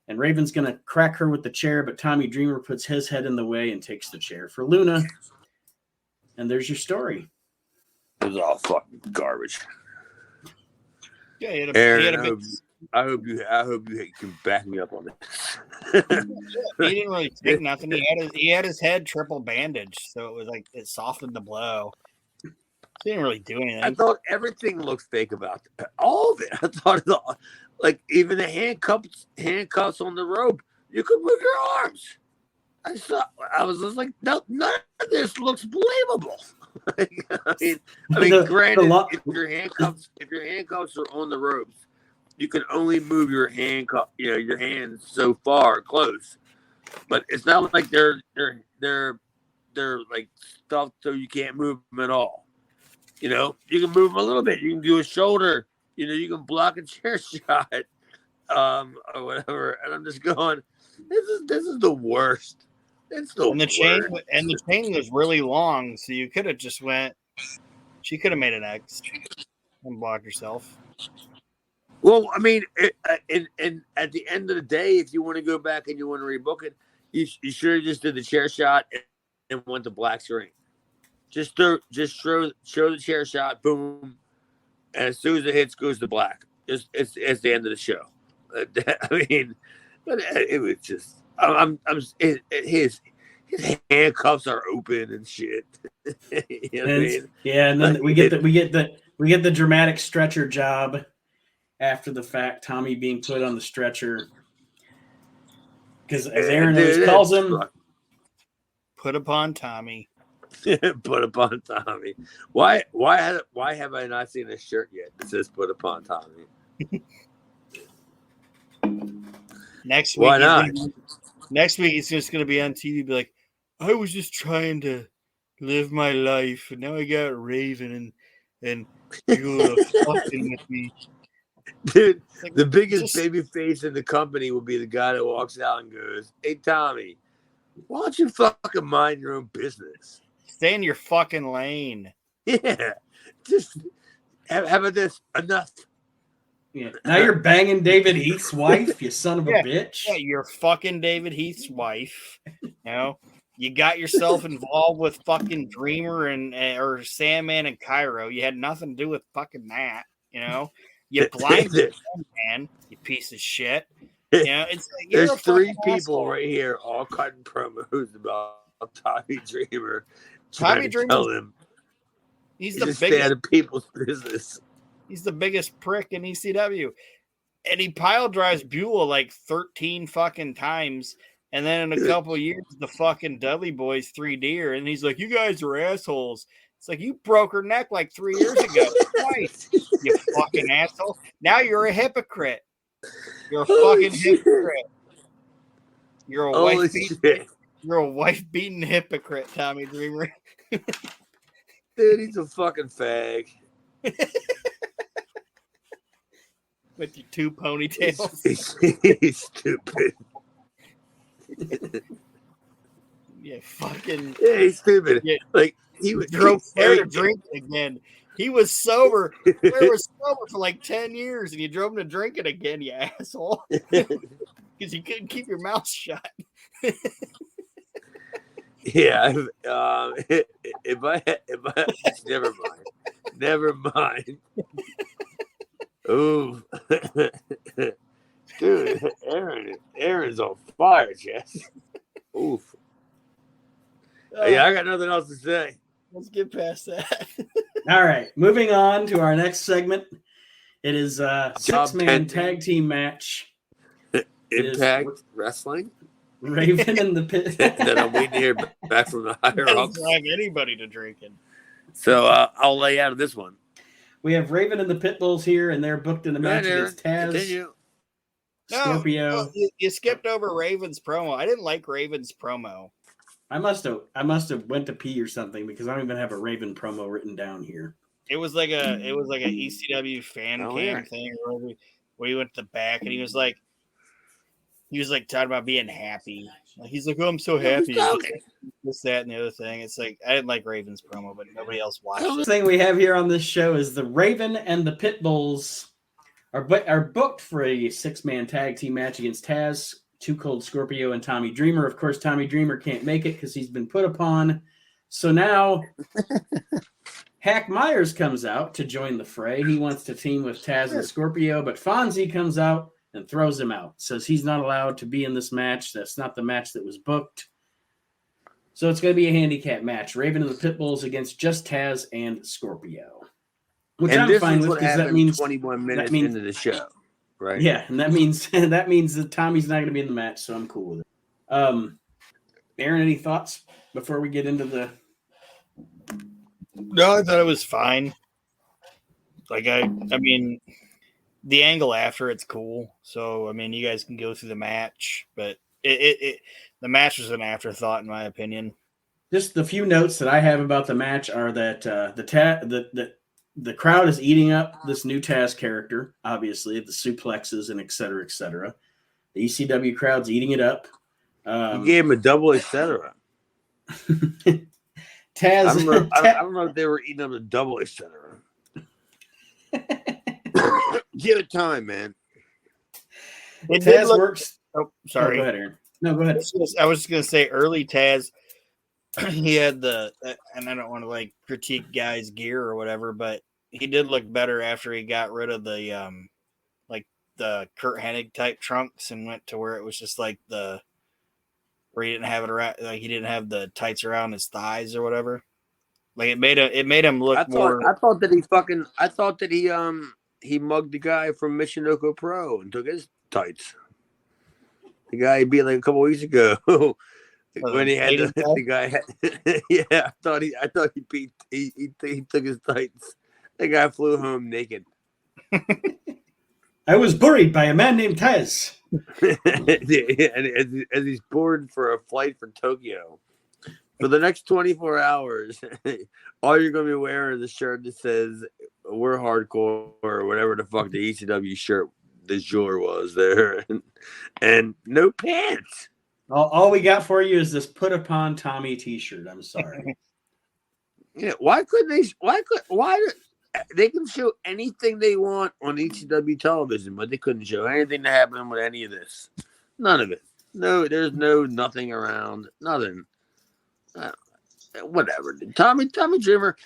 And Raven's going to crack her with the chair, but Tommy Dreamer puts his head in the way and takes the chair for Luna. And there's your story. It was all fucking garbage. Yeah, Aaron, I hope you can back me up on this. He didn't really take nothing. He had his head triple bandaged, so it was like it softened the blow. He didn't really do anything. I thought everything looked fake about all of it. I thought like even the handcuffs on the rope, you could move your arms. I was just like, no, none of this looks believable. I mean, granted, if your handcuffs are on the ropes, you can only move your hands so far close. But it's not like they're like stuffed so you can't move them at all. You know, you can move them a little bit. You can do a shoulder. You know, you can block a chair shot, or whatever. And I'm just going, this is the worst. It's the worst. The chain was really long, so you could have just went. She could have made an X and blocked herself. Well, I mean, and at the end of the day, if you want to go back and you want to rebook it, you should have just did the chair shot and went to black screen. Just show the chair shot, boom, and as soon as it hits, goes to black. It's the end of the show. I mean, but it was just his handcuffs are open and shit. You know what I mean? Yeah, and then we get the dramatic stretcher job after the fact. Tommy being put on the stretcher because as Aaron always calls him, put upon Tommy. Put upon Tommy. Why have I not seen this shirt yet that says "Put upon Tommy"? Next week, why not? Next week, he's just going to be on TV, be like, "I was just trying to live my life, and now I got Raven, and you're fucking with me." Dude, like, the biggest baby face in the company will be the guy that walks out and goes, "Hey, Tommy, why don't you fucking mind your own business? Stay in your fucking lane." Yeah, just how about this? Enough. Yeah. Now you're banging David Heath's wife, you son of a bitch. Yeah, you're fucking David Heath's wife. You know, you got yourself involved with fucking Dreamer or Sandman and Cairo. You had nothing to do with fucking that. You know, you blinded man, you piece of shit. You know, it's like, there's three people asshole. Right here all cutting promos about Tommy Dreamer. Tommy Dreamer, him he's the biggest. Stay out of people's business. He's the biggest prick in ECW. And he pile drives Beulah like 13 fucking times. And then in a couple of years, the fucking Dudley Boys 3D her. And he's like, "You guys are assholes." It's like, you broke her neck like 3 years ago. Twice, you fucking asshole. Now you're a hypocrite. You're a fucking hypocrite. You're a wife-beating hypocrite, Tommy Dreamer. Dude, he's a fucking fag. With your two ponytails. He's stupid. Yeah, fucking. Yeah, he's stupid. Yeah. Like he drove Claire to drink again. He was sober. Claire was sober for like 10 years, and you drove him to drink it again, you asshole. Because you couldn't keep your mouth shut. Yeah, if I never mind. Ooh, dude, Aaron's on fire, Jess. Oof. Yeah, I got nothing else to say. Let's get past that. All right, moving on to our next segment. It is a Job 6-man pending. tag team match. Impact Wrestling. Raven and the Pit. That I'm waiting to hear back from the higher ups. Drag anybody to drinking. So I'll lay out of this one. We have Raven and the Pitbulls here, and they're booked in a match against Taz, Continue. Scorpio. You skipped over Raven's promo. I didn't like Raven's promo. I must have went to pee or something because I don't even have a Raven promo written down here. It was like a ECW fan cam thing where he went to the back and he was like talking about being happy. He's like, "Oh, I'm so happy." This, that, and the other thing. It's like I didn't like Raven's promo, but nobody else watched it. The thing we have here on this show is the Raven and the Pitbulls are booked for a 6-man tag team match against Taz, Too Cold Scorpio, and Tommy Dreamer. Of course, Tommy Dreamer can't make it because he's been put upon. So now Hack Myers comes out to join the fray. He wants to team with Taz and Scorpio, but Fonzie comes out and throws him out. Says he's not allowed to be in this match. That's not the match that was booked. So it's going to be a handicap match. Raven and the Pitbulls against just Taz and Scorpio. Which and I'm this fine is with what because that happened means 21 minutes into the show, right? Yeah, and that means that Tommy's not going to be in the match, so I'm cool with it. Aaron, any thoughts before we get into the? No, I thought it was fine. Like I mean, the angle after it's cool. So I mean, you guys can go through the match, but the match was an afterthought in my opinion. Just the few notes that I have about the match are that the crowd is eating up this new Taz character, obviously, the suplexes and et cetera, et cetera. The ECW crowd's eating it up. You gave him a double, etc. Taz, I don't know if they were eating up a double, etc. Give it time, man. Taz works. Oh, sorry. Go ahead, Aaron. No, go ahead. I was just gonna say early Taz. He had and I don't want to like critique guys' gear or whatever, but he did look better after he got rid of the like the Kurt Hennig type trunks and went to where it was just like where he didn't have it around, like he didn't have the tights around his thighs or whatever. Like it made him look more. I thought that he mugged the guy from Michinoku Pro and took his tights. The guy he beat like a couple weeks ago. When he had the guy, yeah, I thought he took his tights. The guy flew home naked. I was buried by a man named Taz. And as he's boarded for a flight for Tokyo, for the next 24 hours, all you're going to be wearing is a shirt that says "We're Hardcore" or whatever the fuck the ECW shirt this jour was there, and no pants. All we got for you is this "Put Upon Tommy" T-shirt. I'm sorry. Yeah, why they can show anything they want on ECW television, but they couldn't show anything that happened with any of this. None of it. No, there's nothing around. Nothing. Whatever. Tommy Dreamer.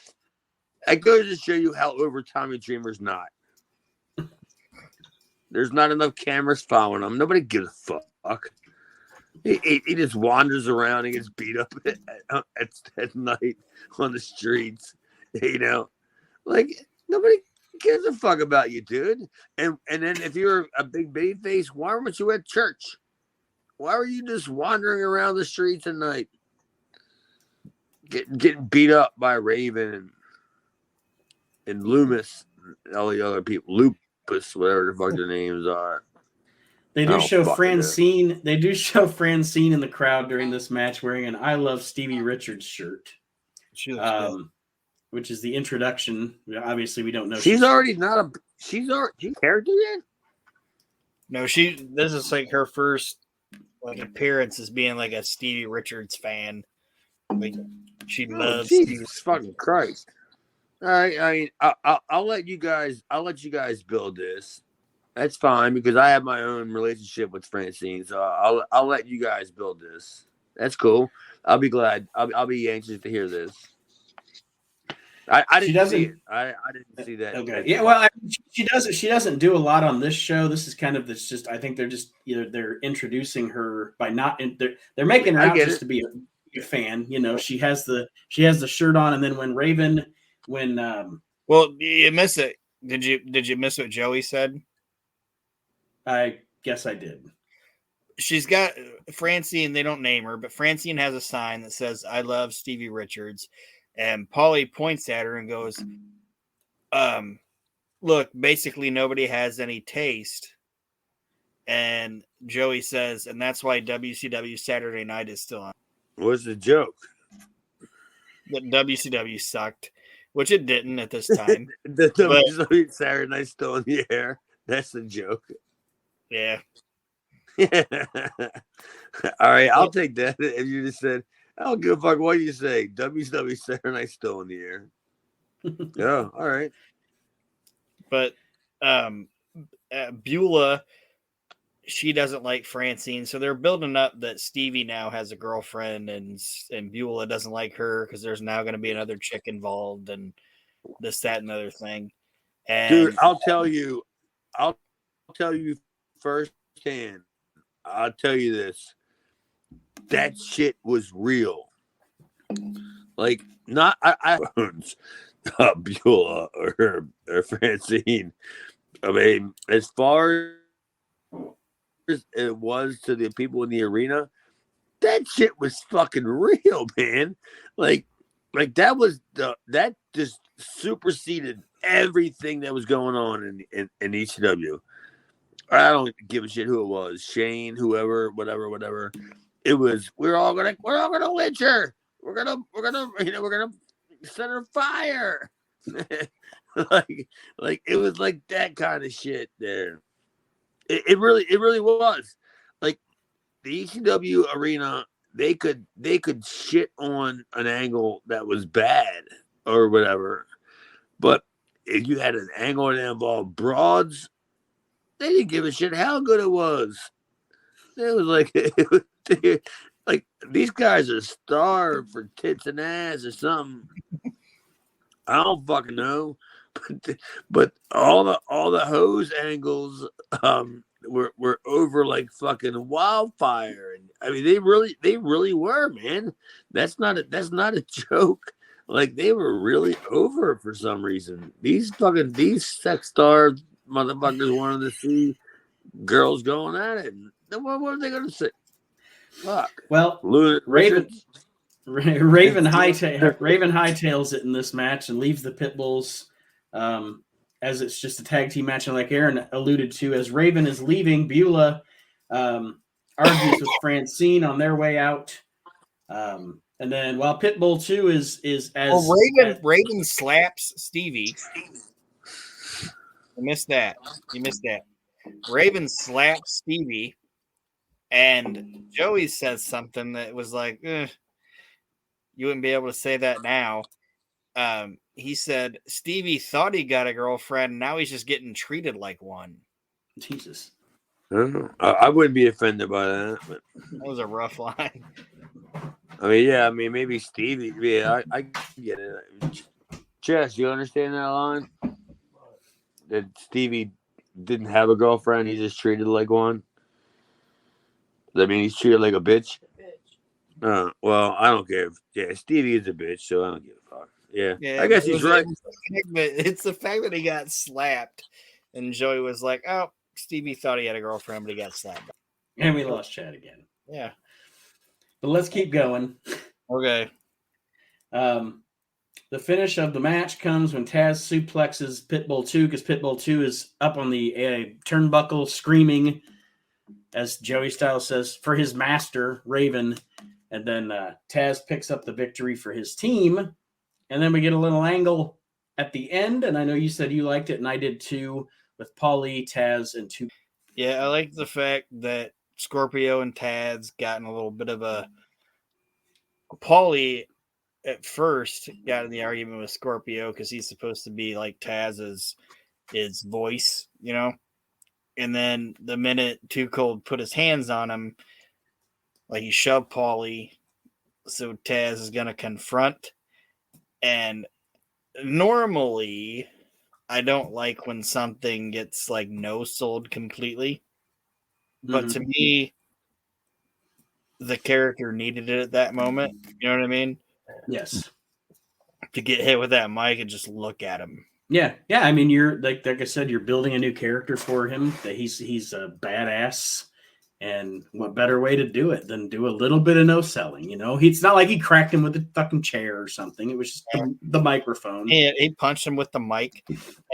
It goes to show you how over Tommy Dreamer's not. There's not enough cameras following him. Nobody gives a fuck. He just wanders around and gets beat up at night on the streets. You know, like nobody gives a fuck about you, dude. And then if you're a big baby face, why weren't you at church? Why were you just wandering around the streets at night, getting beat up by Raven and Loomis and all the other people, Lupus, whatever the fuck their names are. They do show Francine. They do show Francine in the crowd during this match wearing an "I Love Stevie Richards" shirt, which is the introduction. Obviously, we don't know. She's already character yet. No, this is like her first like appearance as being like a Stevie Richards fan. Like she loves. Jesus fucking Christ! All right, I mean, I'll let you guys build this. That's fine because I have my own relationship with Francine, so I'll let you guys build this. That's cool. I'll be glad. I'll be anxious to hear this. I She didn't see doesn't- it. I didn't see that. Okay. Yeah. Well, she doesn't do a lot on this show. This is kind of this. Just I think they're just they're introducing her by not. They're making her I out get just it. to be a fan. You know, she has the shirt on, and then when Well, you miss it. Did you miss what Joey said? I guess I did. She's got Francine. They don't name her, but Francine has a sign that says "I love Stevie Richards," and Paulie points at her and goes, "Look, basically nobody has any taste." And Joey says, "And that's why WCW Saturday Night is still on." What's the joke? That WCW sucked, which it didn't at this time. The WWE Saturday Night still in the air. That's the joke. Yeah. All right, I'll take that. If you just said, I don't give a fuck what you say. WCW Saturday Night still in the air. Yeah, all right. But Beulah, she doesn't like Francine, so they're building up that Stevie now has a girlfriend, and Beulah doesn't like her because there's now going to be another chick involved, and this, that, and other thing. And Dude, I'll tell you firsthand. I'll tell you this. That shit was real. Like, not I Beulah or Francine. I mean, as far as it was to the people in the arena, that shit was fucking real, man. Like that just superseded everything that was going on in ECW. I don't give a shit who it was, Shane, whoever, whatever. It was we're all gonna lynch her. We're gonna set her fire. like it was like that kind of shit there. It really was. Like the ECW arena, they could shit on an angle that was bad or whatever, but if you had an angle that involved broads, they didn't give a shit how good it was. It was like these guys are starved for tits and ass or something. I don't fucking know, but all the hose angles were over like fucking wildfire, and I mean they really were, man. That's not a joke. Like they were really over for some reason. These sex starved motherfuckers wanted to see girls going at it. What were they going to say? Fuck. Well, Raven hightails it in this match and leaves the Pitbulls as it's just a tag team match. And like Aaron alluded to, as Raven is leaving, Beulah argues with Francine on their way out. And then while Pitbull 2 is as Raven slaps Stevie. You missed that. Raven slaps Stevie, and Joey says something that was like, you wouldn't be able to say that now. He said Stevie thought he got a girlfriend, now he's just getting treated like one. Jesus. I wouldn't be offended by that. But that was a rough line. I mean, maybe Stevie. Yeah, I get it. Jess, you understand that line? That Stevie didn't have a girlfriend; he just treated like one. I mean, he's treated like a bitch. Well, I don't care. Stevie is a bitch, so I don't give a fuck. Yeah, I guess he's right. It's the fact that he got slapped, and Joey was like, "Oh, Stevie thought he had a girlfriend, but he got slapped." And we lost Chad again. Yeah, but let's keep going. Okay. The finish of the match comes when Taz suplexes Pitbull 2 because Pitbull 2 is up on the turnbuckle screaming, as Joey Styles says, for his master, Raven. And then Taz picks up the victory for his team. And then we get a little angle at the end. And I know you said you liked it, and I did too, with Paulie, Taz, and 2. Yeah, I like the fact that Scorpio and Taz got in a little bit of a... Paulie at first got in the argument with Scorpio because he's supposed to be like Taz's voice, you know? And then the minute Too Cold put his hands on him, like he shoved Paulie, so Taz is going to confront. And normally I don't like when something gets like no sold completely, but to me, the character needed it at that moment. You know what I mean? Yes. To get hit with that mic and just look at him. Yeah. I mean, you're like I said, you're building a new character for him. That he's a badass, and what better way to do it than do a little bit of no selling? You know, it's not like he cracked him with a fucking chair or something. It was just the microphone. He punched him with the mic,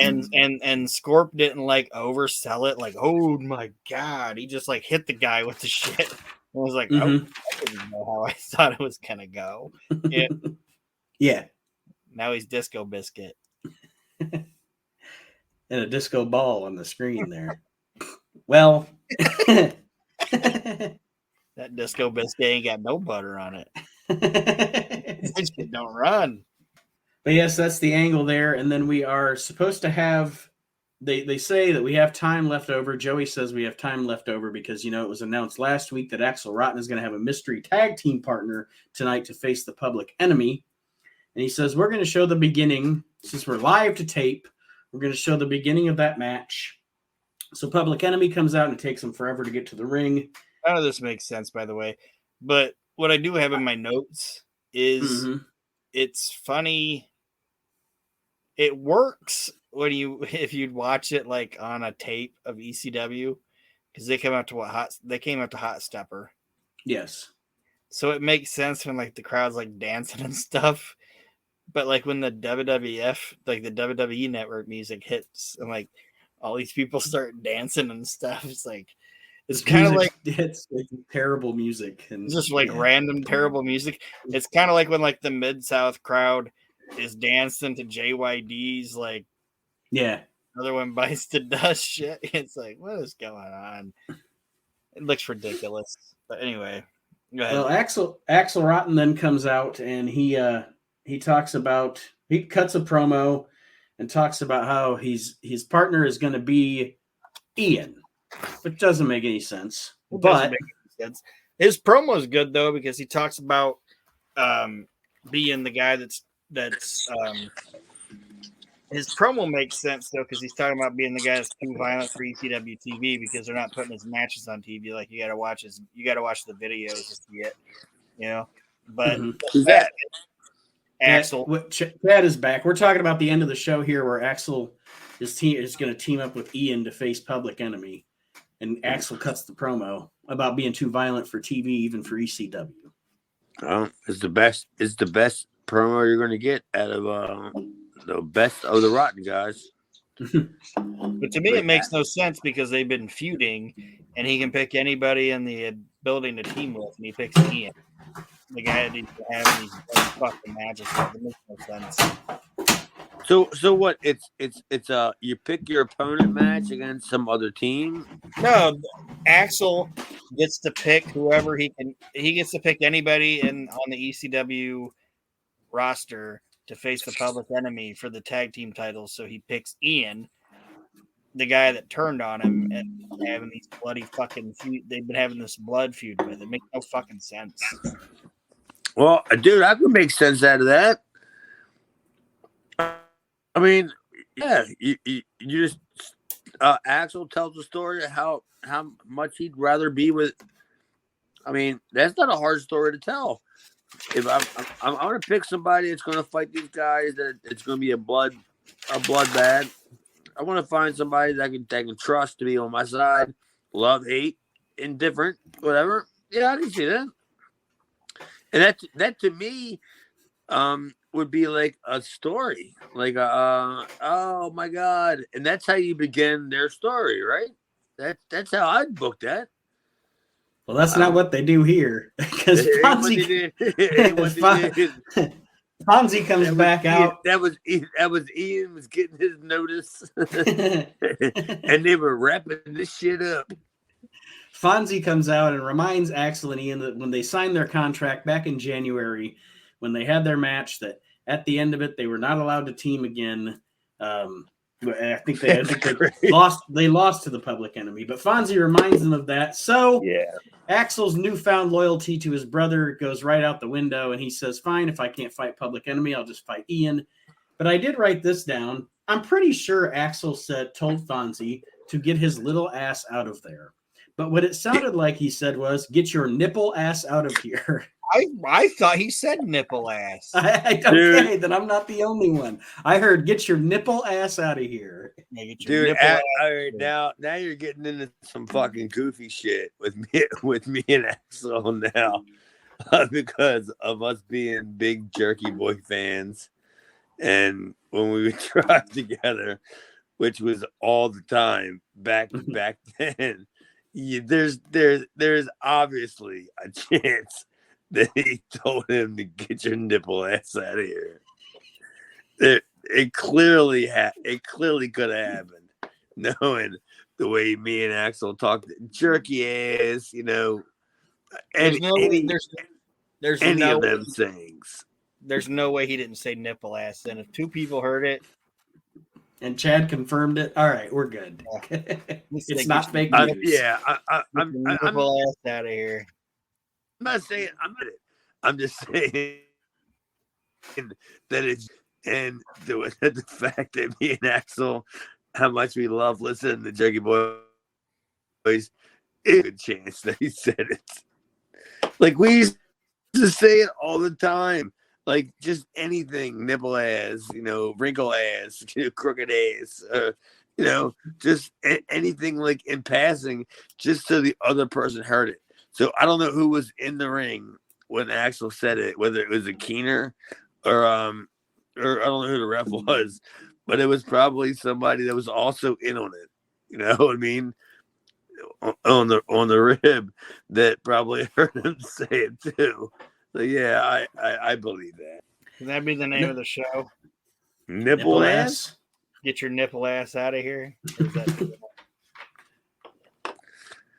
and Scorp didn't like oversell it. Like, oh my god, he just like hit the guy with the shit. I was like, oh, I didn't know how I thought it was gonna go. Yeah. Yeah. Now he's Disco Biscuit. And a disco ball on the screen there. Well, that Disco Biscuit ain't got no butter on it. That shit don't run. But yes, that's the angle there. And then we are supposed to have, they say that we have time left over. Joey says we have time left over because, it was announced last week that Axel Rotten is going to have a mystery tag team partner tonight to face the Public Enemy. And he says, we're going to show the beginning, since we're live to tape, we're going to show the beginning of that match. So Public Enemy comes out and it takes them forever to get to the ring. None of this makes sense, by the way. But what I do have in my notes is it's funny. It works if you'd watch it like on a tape of ECW, because they came out to Hot Stepper. Yes. So it makes sense when like the crowd's like dancing and stuff. But like when the WWF, like the WWE network music hits and like all these people start dancing and stuff, it's kind of like it's terrible music and it's just like random terrible music. It's kind of like when like the Mid-South crowd is dancing to JYD's like another one bites the dust shit. It's like, what is going on? It looks ridiculous. But anyway, go ahead. Well, Axel Rotten then comes out and he cuts a promo and talks about how his partner is going to be Ian, which doesn't make any sense. His promo is good though, because he talks about being the guy that's his promo makes sense though, because he's talking about being the guy that's too violent for ECW TV because they're not putting his matches on TV. Like you got to watch the videos to see it, But who's that? Axel. Chad is back. We're talking about the end of the show here, where Axel is going to team up with Ian to face Public Enemy, and Axel cuts the promo about being too violent for TV, even for ECW. It's the best promo you're going to get out of the best of the Rotten guys. But to me, it makes no sense because they've been feuding, and he can pick anybody in the building to team with, and he picks Ian, the guy that he's having these fucking matches with. It makes no sense. So what? It's you pick your opponent match against some other team. No, Axel gets to pick whoever he can. He gets to pick anybody on the ECW roster to face the Public Enemy for the tag team titles. So he picks Ian, the guy that turned on him, and having these bloody fucking feud. They've been having this blood feud with. It makes no fucking sense. Well, dude, I could make sense out of that. I mean, yeah, you just Axel tells the story of how much he'd rather be with. I mean, that's not a hard story to tell. If I'm going to pick somebody that's going to fight these guys, that it's going to be a bloodbath. I want to find somebody that I can trust to be on my side. Love, hate, indifferent, whatever. Yeah, I can see that. And that to me would be like a story, like oh my god, and that's how you begin their story, right? That's how I'd book that. Well, that's not what they do here, because Fonzie comes back out. That was Ian was getting his notice, and they were wrapping this shit up. Fonzie comes out and reminds Axel and Ian that when they signed their contract back in January, when they had their match, that at the end of it, they were not allowed to team again. I think they lost. They lost to the Public Enemy, but Fonzie reminds them of that. So Axel's newfound loyalty to his brother goes right out the window, and he says, "Fine, if I can't fight Public Enemy, I'll just fight Ian." But I did write this down. I'm pretty sure Axel told Fonzie to get his little ass out of there. But what it sounded like he said was, get your nipple ass out of here. I thought he said nipple ass. Okay, then I'm not the only one. I heard, get your nipple ass out of here. Yeah, get your Dude, nipple ass. all right, now you're getting into some fucking goofy shit with me and Axel now, because of us being big Jerky Boy fans, and when we would drive together, which was all the time back then. There's obviously a chance that he told him to get your nipple ass out of here. It clearly could have happened, knowing the way me and Axel talked jerky ass, There's any no of them things. There's no way he didn't say nipple ass. And if two people heard it, and Chad confirmed it, all right, we're good. It's not fake news. I'm nipple ass out of here. I'm not saying I'm just saying that it's, and the fact that me and Axel, how much we love listening to Jerky Boys, is a good chance that he said it. Like, we used to say it all the time. Like, just anything, nipple ass, wrinkle ass, crooked ass, just anything like in passing, just so the other person heard it. So I don't know who was in the ring when Axel said it, whether it was a Keener or I don't know who the ref was, but it was probably somebody that was also in on it. You know what I mean? On the rib, that probably heard him say it too. So yeah, I believe that. Can that be the name of the show? Nipple ass? Get your nipple ass out of here.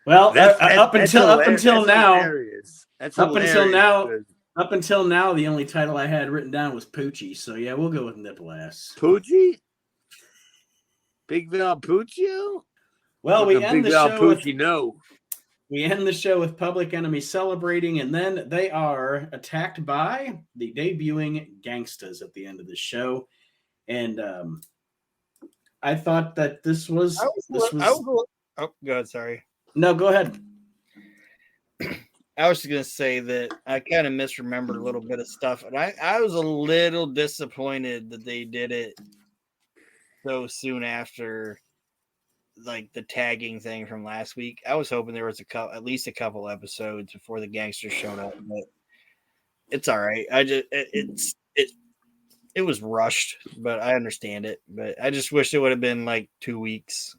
Well, up until now, the only title I had written down was Poochie. So yeah, we'll go with nipple ass. Poochie? Big Val Puccio? Well, we end the show. We end the show with Public Enemy celebrating, and then they are attacked by the debuting Gangstas at the end of the show. And I thought that this was. Oh, go ahead. Sorry. No, go ahead. I was just going to say that I kind of misremembered a little bit of stuff, and I was a little disappointed that they did it so soon after, like, the tagging thing from last week. I was hoping there was at least a couple episodes before the gangsters showed up, but it's all right. It was rushed, but I understand it. But I just wish it would have been like 2 weeks.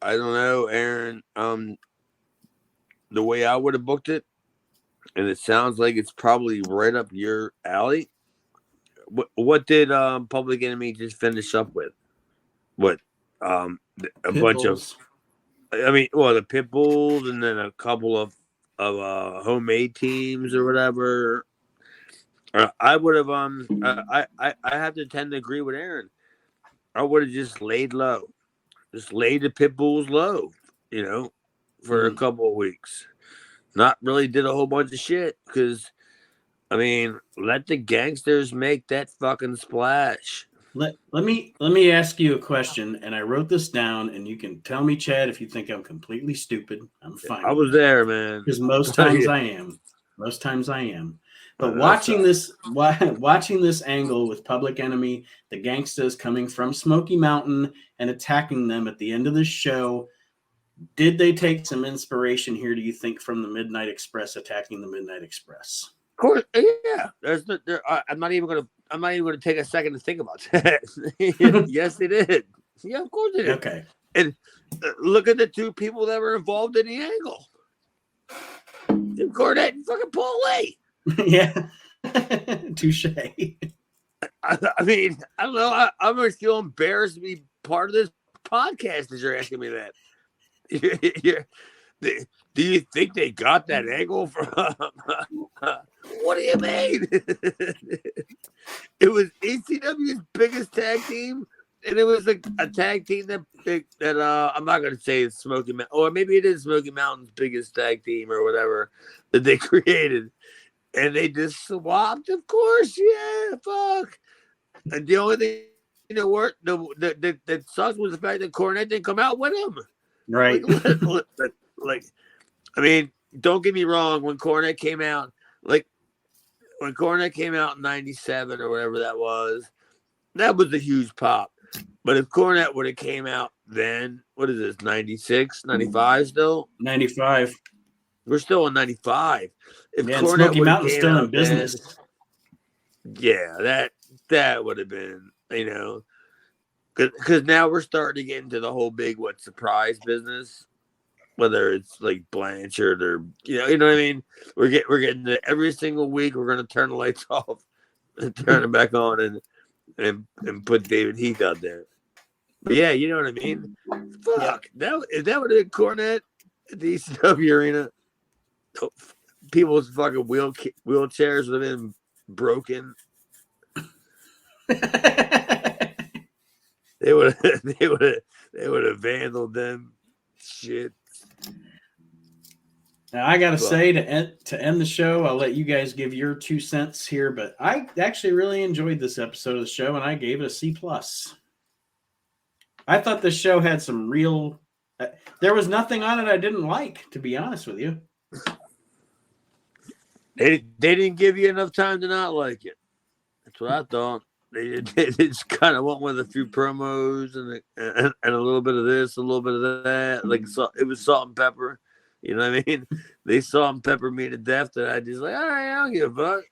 I don't know, Aaron. The way I would have booked it, and it sounds like it's probably right up your alley. What did Public Enemy just finish up with? What? A bunch of, the pit bulls, and then a couple of homemade teams or whatever. I would have. I have to tend to agree with Aaron. I would have just laid low. Just laid the pit bulls low, for a couple of weeks. Not really did a whole bunch of shit because, let the gangsters make that fucking splash. Let me ask you a question, and I wrote this down, and you can tell me, Chad, if you think I'm completely stupid. I'm fine. I was there, man. Because most times I am. But watching this angle with Public Enemy, the gangsters coming from Smoky Mountain and attacking them at the end of the show, did they take some inspiration here, do you think, from the Midnight Express attacking the Midnight Express? Of course, yeah. I'm not even gonna take a second to think about that. Yes, they did. Yeah, of course they did. Okay. And look at the two people that were involved in the angle. Jim Cornette and fucking Paul Lay. Yeah. Touche. I don't know. I'm going to feel embarrassed to be part of this podcast as you're asking me that. Do you think they got that angle from? What do you mean? It was ECW's biggest tag team, and it was a tag team that I'm not going to say it's Smoky Mountain, or maybe it is Smoky Mountain's biggest tag team or whatever that they created. And they just swapped, of course. Yeah, fuck. And the only thing that worked, that sucks was the fact that Cornette didn't come out with him. Right. Like, I mean, don't get me wrong. When Cornette came out, when Cornette came out in 97 or whatever that was a huge pop. But if Cornette would have came out then, what is this, 96, 95 still? 95. We're still in 95. If Yeah, Cornette Smoky would've Mountain's came still out in business. then, yeah, that would have been, because now we're starting to get into the whole big surprise business, whether it's like Blanchard or you know what I mean. We're getting to every single week. We're gonna turn the lights off and turn it back on and put David Heath out there. But yeah, you know what I mean. Fuck, if that would have been Cornette at the ECW arena, people's fucking wheelchairs would have been broken. They would have vandaled them. Shit. Now, I gotta say, to end the show, I'll let you guys give your 2 cents here, but I actually really enjoyed this episode of the show, and I gave it a C+. I thought this show had some real. There was nothing on it I didn't like, to be honest with you. They didn't give you enough time to not like it. That's what I thought. They just kind of went with a few promos and a little bit of this, a little bit of that. Like it was salt and pepper. You know what I mean? They salt and pepper me to death that I just like, all right, I don't give a fuck.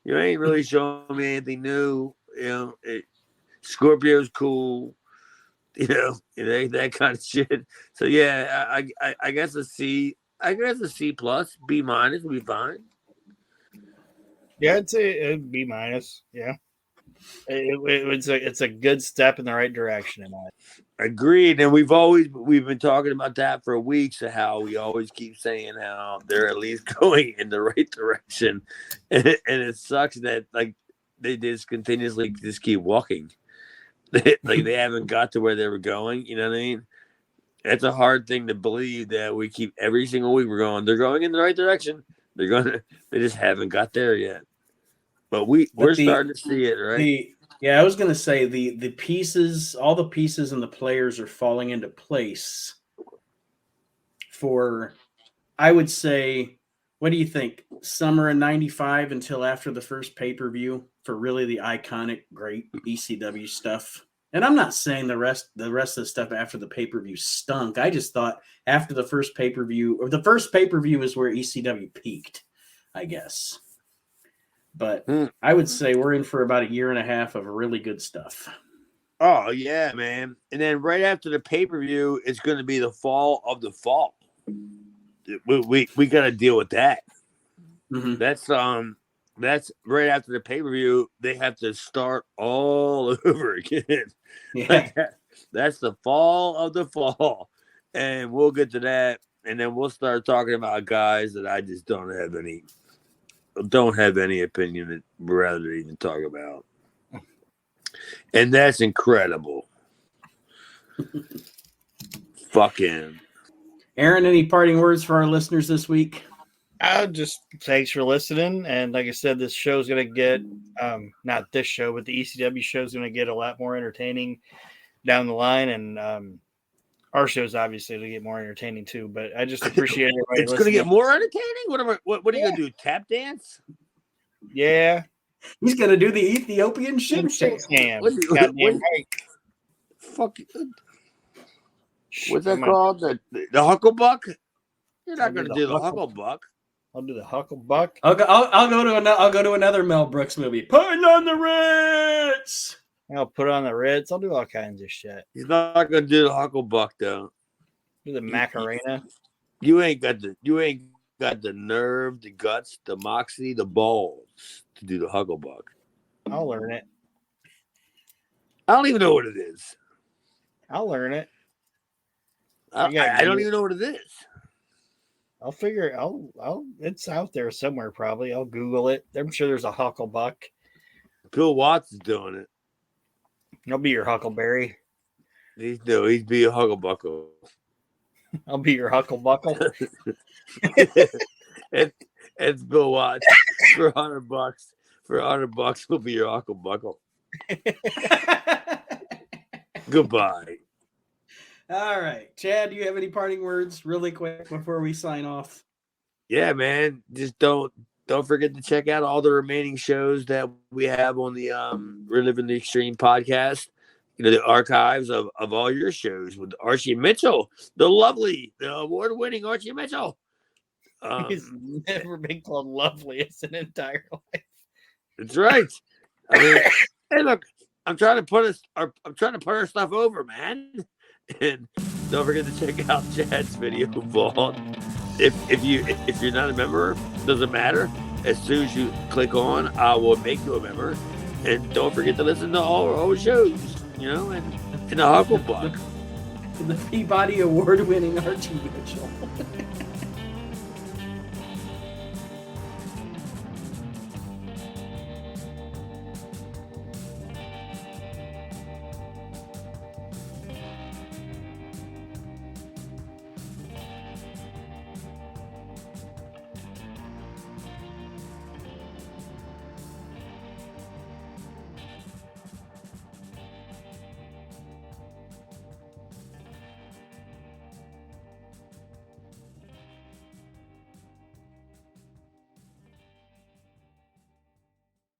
You ain't really showing me anything new. Scorpio's cool. That kind of shit. So yeah, I guess a C. I guess a C+, B- would be fine. Yeah, I'd say a B-. Yeah. It's a good step in the right direction, in my Agreed, and we've been talking about that for weeks. Of how we always keep saying how they're at least going in the right direction, and it sucks that they just continuously just keep walking, they haven't got to where they were going. You know what I mean? That's a hard thing to believe that we keep every single week. They're going in the right direction. They just haven't got there yet. But we're starting to see it, right? I was going to say the pieces, all the pieces and the players are falling into place for, I would say, what do you think? Summer of 95 until after the first pay-per-view for really the iconic, great ECW stuff. And I'm not saying the rest of the stuff after the pay-per-view stunk. I just thought after the first pay-per-view, or the first pay-per-view is where ECW peaked, I guess. But I would say we're in for about a year and a half of really good stuff. Oh, yeah, man. And then right after the pay-per-view, it's going to be the fall of the fall. We got to deal with that. Mm-hmm. That's right after the pay-per-view. They have to start all over again. Yeah. That's the fall of the fall. And we'll get to that. And then we'll start talking about guys that I just don't have any opinion that we'd rather even talk about. And that's incredible. Fucking Aaron, any parting words for our listeners this week? Just thanks for listening. And like I said, this show is going to get, not this show, but the ECW show is going to get a lot more entertaining down the line. And our show is obviously going to get more entertaining too. But I just appreciate everybody. It's going to get more entertaining? What are you going to do? Tap dance? Yeah. He's going to do the Ethiopian shim sham. Fuck. What's that called? The Hucklebuck? You're not going to do the Hucklebuck. I'll do the Hucklebuck. I'll go to another Mel Brooks movie. Putting on the Ritz. I'll put on the Ritz. I'll do all kinds of shit. He's not going to do the Hucklebuck though. Do the Macarena. You ain't got the nerve, the guts, the moxie, the balls to do the Hucklebuck. I'll learn it. I don't even know what it is. I'll learn it. I don't even know what it is. I'll figure it. It's out there somewhere probably. I'll Google it. I'm sure there's a Hucklebuck. Bill Watts is doing it. I'll be your Huckleberry. He'd be a Hucklebuckle. I'll be your Hucklebuckle. and and go watch for $100. For $100, will be your Uncle Buckle. Goodbye. All right, Chad, do you have any parting words really quick before we sign off? Yeah, man. Just don't forget to check out all the remaining shows that we have on the Reliving the Extreme podcast. You know, the archives of all your shows with Archie Mitchell, the award-winning Archie Mitchell. He's never been called lovely his entire life. That's right. I mean, hey, look, I'm trying to put our stuff over, man. And don't forget to check out Chad's video vault. If you're not a member, doesn't matter. As soon as you click on, I will make you a member. And don't forget to listen to all our old shows, you know, and the Hucklebuck. The Peabody Award-winning Archie Mitchell.